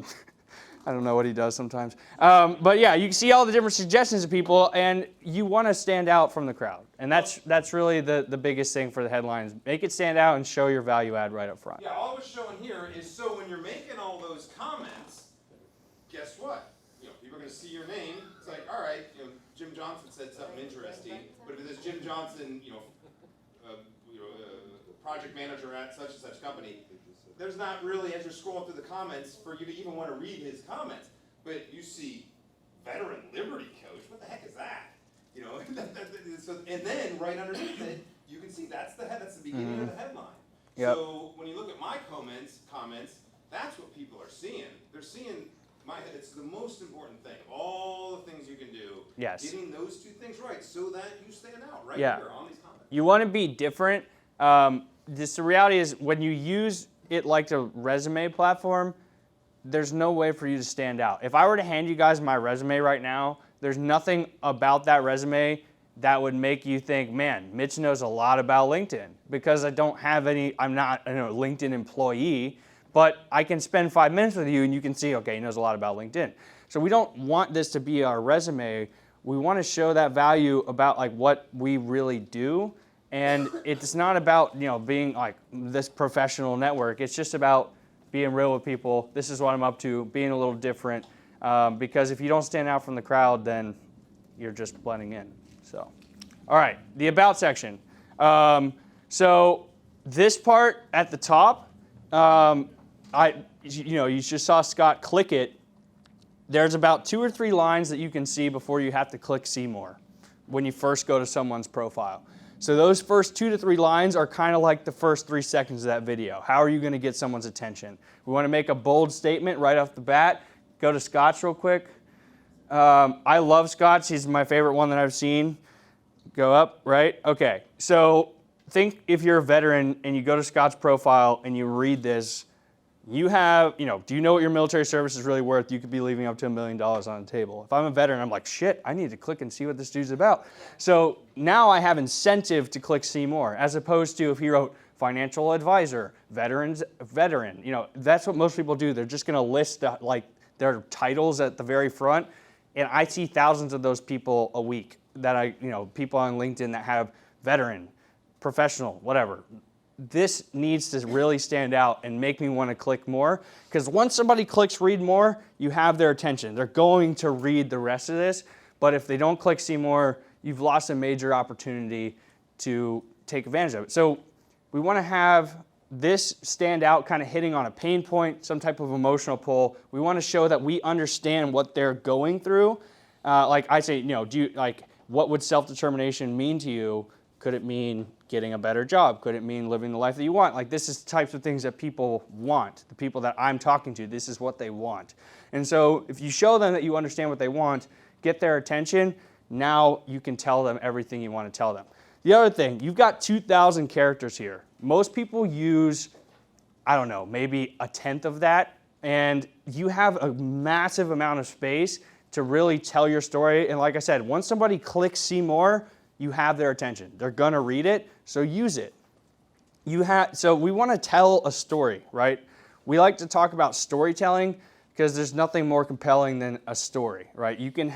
I don't know what he does sometimes. But yeah, you can see all the different suggestions of people, and you want to stand out from the crowd. And that's really the biggest thing for the headlines. Make it stand out and show your value add right up front. Yeah, all I was showing here is so when you're making all those comments, guess what? People are going to see your name. It's like, all right, Jim Johnson said something interesting, but if it says Jim Johnson, project manager at such and such company, there's not really, as you're scrolling through the comments, for you to even want to read his comments. But you see, veteran Liberty coach. What the heck is that? And then right underneath it, you can see that's the beginning of the headline. Yep. So when you look at my comments, that's what people are seeing. They're seeing it's the most important thing. All the things you can do. Yes. Getting those two things right so that you stand out right Yeah. here on these comments. You want to be different. The reality is when you use it like a resume platform, there's no way for you to stand out. If I were to hand you guys my resume right now, there's nothing about that resume that would make you think, man, Mitch knows a lot about LinkedIn, because I'm not a LinkedIn employee, but I can spend 5 minutes with you and you can see, okay, he knows a lot about LinkedIn. So we don't want this to be our resume. We want to show that value about like what we really do. And it's not about, being like this professional network. It's just about being real with people. This is what I'm up to, being a little different. Because if you don't stand out from the crowd, then you're just blending in. So, all right, the about section. So this part at the top, you just saw Scott click it. There's about 2 or 3 lines that you can see before you have to click see more when you first go to someone's profile. So those first 2 to 3 lines are kind of like the first 3 seconds of that video. How are you going to get someone's attention? We want to make a bold statement right off the bat. Go to Scott's real quick. I love Scott's. He's my favorite one that I've seen. Go up, right? Okay. So think if you're a veteran and you go to Scott's profile and you read this, you have, do you know what your military service is really worth? You could be leaving up to $1 million on the table. If I'm a veteran, I'm like, shit, I need to click and see what this dude's about. So now I have incentive to click see more, as opposed to if he wrote financial advisor, veteran. That's what most people do. They're just going to list their titles at the very front. And I see thousands of those people a week people on LinkedIn that have veteran, professional, whatever. This needs to really stand out and make me want to click more, because once somebody clicks read more, you have their attention. They're going to read the rest of this, but if they don't click see more, you've lost a major opportunity to take advantage of it. So we want to have this stand out, kind of hitting on a pain point, some type of emotional pull. We want to show that we understand what they're going through. Like I say, what would self-determination mean to you? Could it mean getting a better job? Could it mean living the life that you want? Like, this is the types of things that people want. The people that I'm talking to, this is what they want. And so if you show them that you understand what they want, get their attention, now you can tell them everything you want to tell them. The other thing, you've got 2,000 characters here. Most people use, maybe 1/10 of that, and you have a massive amount of space to really tell your story. And like I said, once somebody clicks see more, you have their attention. They're gonna read it, so use it. So we want to tell a story, right? We like to talk about storytelling because there's nothing more compelling than a story, right? You can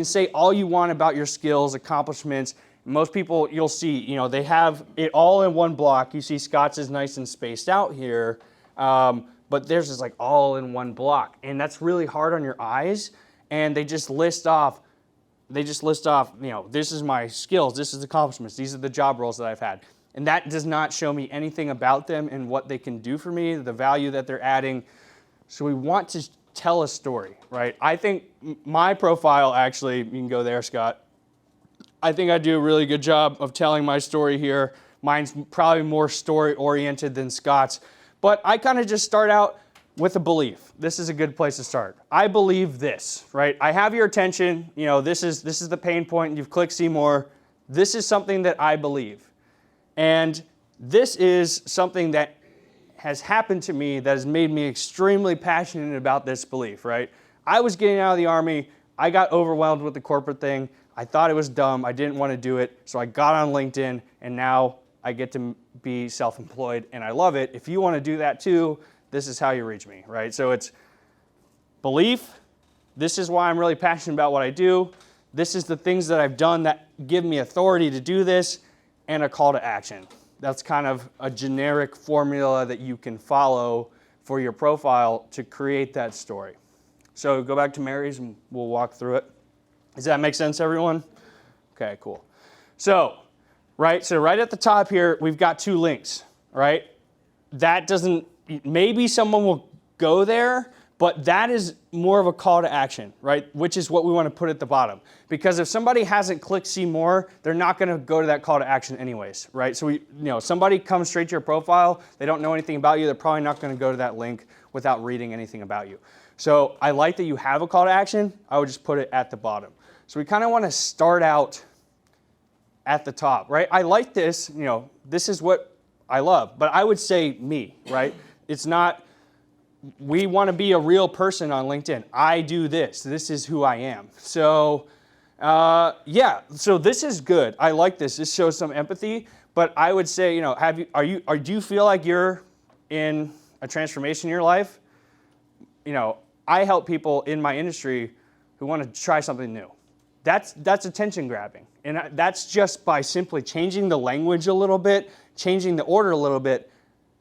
say all you want about your skills, accomplishments. Most people you'll see, they have it all in one block. You see Scott's is nice and spaced out here, but theirs is like all in one block, and that's really hard on your eyes. And they just list off, this is my skills, this is the accomplishments, these are the job roles that I've had. And that does not show me anything about them and what they can do for me, the value that they're adding. So we want to tell a story, right? I think my profile actually, you can go there, Scott. I think I do a really good job of telling my story here. Mine's probably more story-oriented than Scott's. But I kind of just start out with a belief. This is a good place to start. I believe this, right? I have your attention. You know, this is the pain point. You've clicked see more. This is something that I believe. And this is something that has happened to me that has made me extremely passionate about this belief, right? I was getting out of the Army. I got overwhelmed with the corporate thing. I thought it was dumb. I didn't want to do it. So I got on LinkedIn, and now I get to be self-employed, and I love it. If you want to do that too, this is how you reach me, right? So it's belief. This is why I'm really passionate about what I do. This is the things that I've done that give me authority to do this, and a call to action. That's kind of a generic formula that you can follow for your profile to create that story. So go back to Mary's and we'll walk through it. Does that make sense, everyone? Okay, cool. So right at the top here, we've got 2 links, right? That doesn't, maybe someone will go there, but that is more of a call to action, right? Which is what we want to put at the bottom. Because if somebody hasn't clicked see more, they're not going to go to that call to action anyways, right? So somebody comes straight to your profile, they don't know anything about you, they're probably not going to go to that link without reading anything about you. So I like that you have a call to action. I would just put it at the bottom. So we kind of want to start out at the top, right? I like this, this is what I love, but I would say me, right? It's not, we want to be a real person on LinkedIn. I do this. This is who I am. So, yeah. So this is good. I like this. This shows some empathy. But I would say, do you feel like you're in a transformation in your life? I help people in my industry who want to try something new. That's attention grabbing, and that's just by simply changing the language a little bit, changing the order a little bit.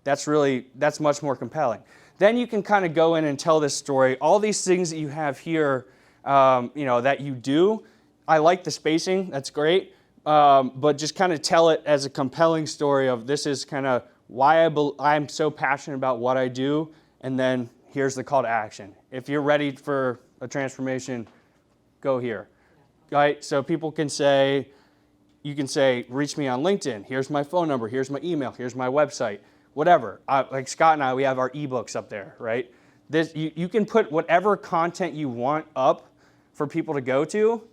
That's much more compelling. Then you can kind of go in and tell this story. All these things that you have here, that you do. I like the spacing. That's great. But just kind of tell it as a compelling story of this is kind of why I'm so passionate about what I do. And then here's the call to action. If you're ready for a transformation, go here. Right? So people can say, you can say, reach me on LinkedIn. Here's my phone number. Here's my email. Here's my website. Whatever. Like Scott and I, we have our ebooks up there, right? You can put whatever content you want up for people to go to,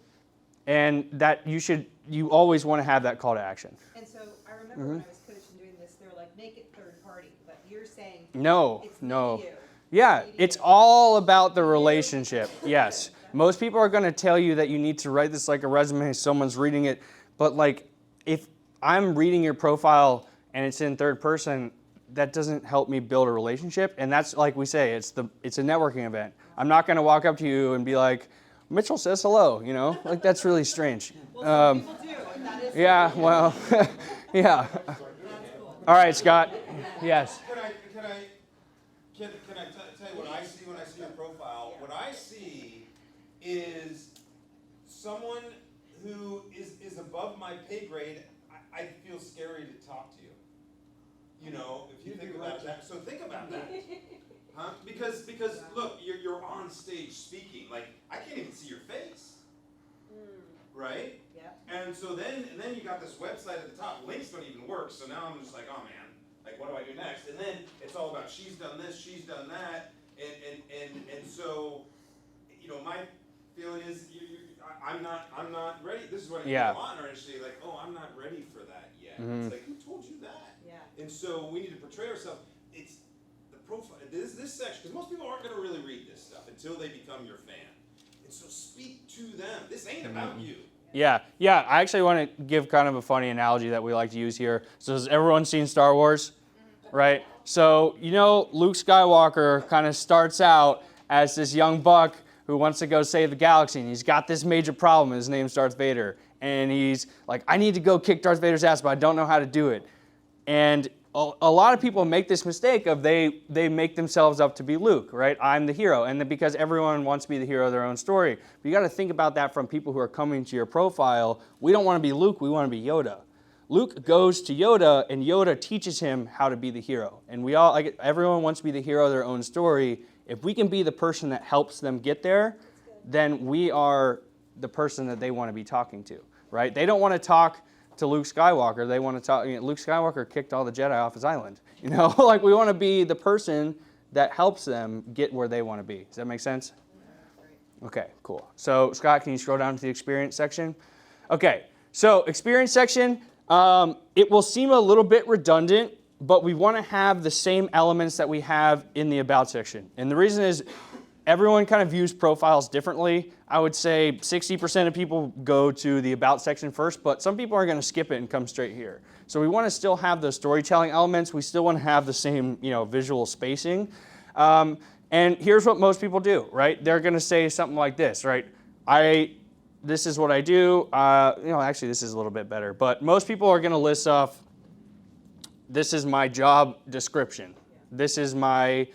and that you always want to have that call to action. And so I remember when I was coaching doing this, they were like, make it third party, but you're saying No. it's me to you. Yeah, it's all about the relationship. Yes. Most people are going to tell you that you need to write this like a resume, someone's reading it, but like if I'm reading your profile and it's in third person, that doesn't help me build a relationship. And that's, like we say, it's a networking event. I'm not going to walk up to you and be like, Mitchell says hello, like that's really strange. Well, some people do, and that is Yeah, well, yeah. All right, Scott. Yes. Can I tell you what I see when I see your profile? What I see is someone who is above my pay grade. I feel scary to talk to you. If you think about that. So think about that. Huh? Because look, you're on stage speaking. Like I can't even see your face. Right? Yeah. And so then you got this website at the top. Links don't even work. So now I'm just like, oh man, like what do I do next? And then it's all about she's done this, she's done that, and so my feeling is I'm not ready. This is what I Yeah. want in our industry. Like, oh, I'm not ready for that yet. It's like, who told you that? Yeah. And so we need to portray ourselves. It's the profile. This section, because most people aren't going to really read this stuff until they become your fan. And so speak to them. This ain't about you. Yeah. I actually want to give kind of a funny analogy that we like to use here. So has everyone seen Star Wars? Right? So, Luke Skywalker kind of starts out as this young buck who wants to go save the galaxy, and he's got this major problem. His name's Darth Vader. And he's like, I need to go kick Darth Vader's ass, but I don't know how to do it. And a lot of people make this mistake of they make themselves up to be Luke, right? I'm the hero. And then because everyone wants to be the hero of their own story. But you got to think about that from people who are coming to your profile. We don't want to be Luke, we want to be Yoda. Luke goes to Yoda, and Yoda teaches him how to be the hero. And we all, like, everyone wants to be the hero of their own story. If we can be the person that helps them get there, then we are the person that they want to be talking to, right? They don't want to talk to Luke Skywalker. They want to talk. Luke Skywalker kicked all the Jedi off his island. Like, we want to be the person that helps them get where they want to be. Does that make sense? Okay, cool. So Scott, can you scroll down to the experience section? Okay, so experience section. It will seem a little bit redundant, but we want to have the same elements that we have in the about section. And the reason is everyone kind of views profiles differently. I would say 60% of people go to the about section first, but some people are going to skip it and come straight here. So we want to still have those storytelling elements. We still want to have the same, visual spacing. And here's what most people do, right? They're going to say something like this, right? This is what I do. Actually, this is a little bit better. But most people are going to list off, this is my job description. This is my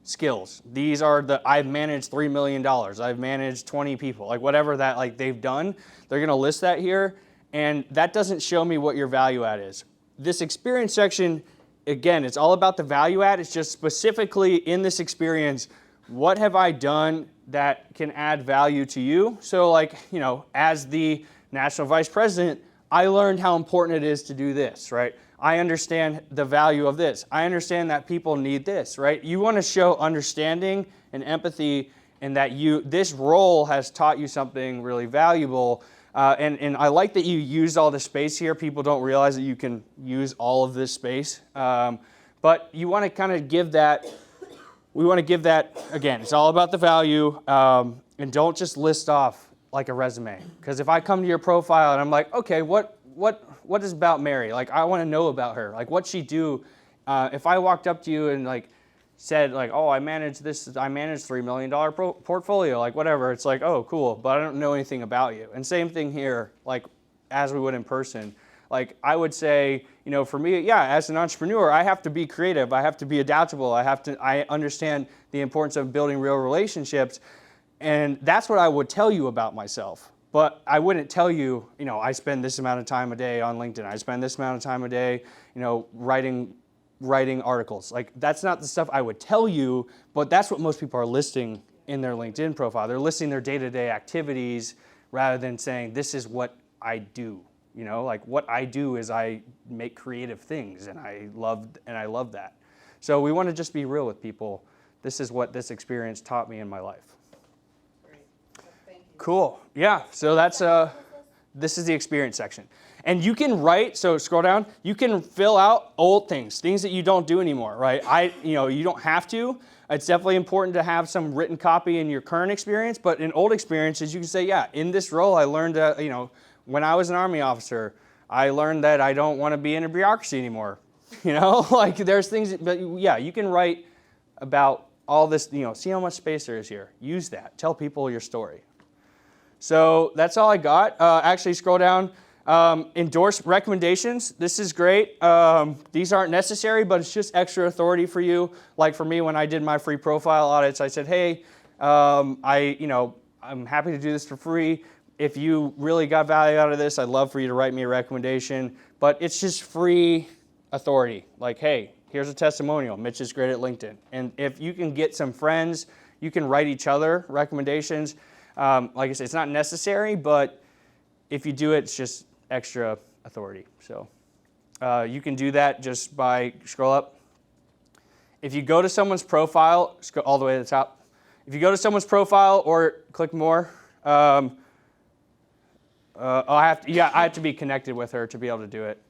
skills. These are I've managed $3 million. I've managed 20 people. Like, whatever that, like, they've done, they're going to list that here. And that doesn't show me what your value add is. This experience section, again, it's all about the value add. It's just specifically in this experience, what have I done that can add value to you? So, like, as the national vice president, I learned how important it is to do this, right? I understand the value of this. I understand that people need this, right? You want to show understanding and empathy, and that this role has taught you something really valuable. And I like that you used all the space here. People don't realize that you can use all of this space. But you want to kind of give that, we want to give that, again, it's all about the value. And don't just list off like a resume. Because if I come to your profile and I'm like, okay, what is about Mary? Like, I want to know about her. Like, what'd she do? If I walked up to you and like said like, oh, I managed $3 million portfolio, like whatever. It's like, oh, cool, but I don't know anything about you. And same thing here, like as we would in person. Like, I would say, for me, yeah, as an entrepreneur, I have to be creative. I have to be adaptable. I understand the importance of building real relationships. And that's what I would tell you about myself. But I wouldn't tell you, I spend this amount of time a day on LinkedIn. I spend this amount of time a day, writing articles. Like, that's not the stuff I would tell you, but that's what most people are listing in their LinkedIn profile. They're listing their day-to-day activities rather than saying, this is what I do. Like, what I do is I make creative things, and I love that. So we want to just be real with people. This is what this experience taught me in my life. Cool. Yeah. So that's this is the experience section. And you can write, so scroll down, you can fill out old things that you don't do anymore, right? You don't have to. It's definitely important to have some written copy in your current experience, but in old experiences, you can say, yeah, in this role, I learned, when I was an Army officer, I learned that I don't want to be in a bureaucracy anymore. Like, there's things, but yeah, you can write about all this, see how much space there is here. Use that. Tell people your story. So that's all I got. Actually, scroll down. Endorse recommendations. This is great. These aren't necessary, but it's just extra authority for you. Like for me, when I did my free profile audits, I said, hey, I'm happy to do this for free. If you really got value out of this, I'd love for you to write me a recommendation. But it's just free authority. Like, hey, here's a testimonial. Mitch is great at LinkedIn. And if you can get some friends, you can write each other recommendations. Like I said, it's not necessary, but if you do it, it's just extra authority. So you can do that just by scroll up. If you go to someone's profile, scroll all the way to the top. If you go to someone's profile or click more, I have to be connected with her to be able to do it.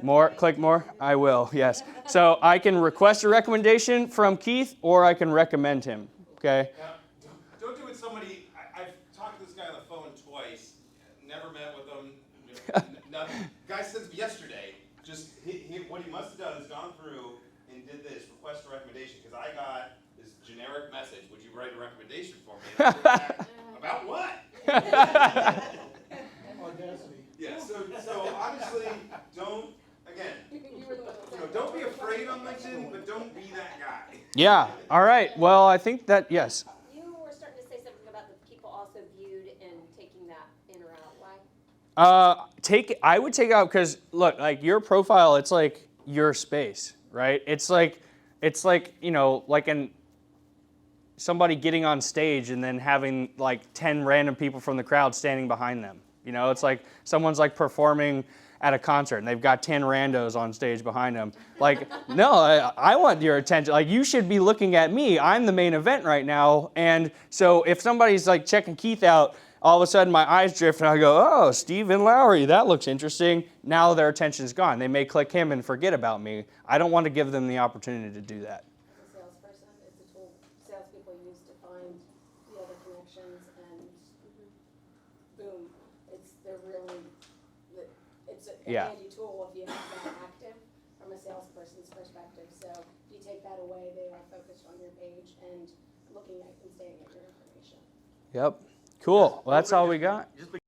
More, click more. I will, yes. So I can request a recommendation from Keith, or I can recommend him. Okay. Don't do it. Somebody. I've talked to this guy on the phone twice. Never met with him. Nothing. Guy says yesterday. Just what he must have done is gone through and did this request a recommendation, because I got this generic message. Would you write a recommendation for me? And I wrote back, about what? Audacity. Yeah. So honestly, don't. Again, don't be afraid on LinkedIn, but don't be that guy. Yeah. All right. Well, I think that, yes. You were starting to say something about the people also viewed and taking that in or out. I would take out because look, like your profile, it's like your space, right? It's like like somebody getting on stage and then having like 10 random people from the crowd standing behind them. It's like someone's like performing at a concert and they've got 10 randos on stage behind them. Like, no, I want your attention. Like, you should be looking at me. I'm the main event right now. And so if somebody's like checking Keith out, all of a sudden my eyes drift and I go, oh, Stephen Lowry, that looks interesting. Now their attention's gone. They may click him and forget about me. I don't want to give them the opportunity to do that. As a salesperson, it's a tool salespeople use to find the other connections, and boom, they're really, it's a Yeah. handy tool if you have that active from a salesperson's perspective. So if you take that away, they are focused on your page and looking at and staying at your information. Yep. Cool. Well, that's all we got. Just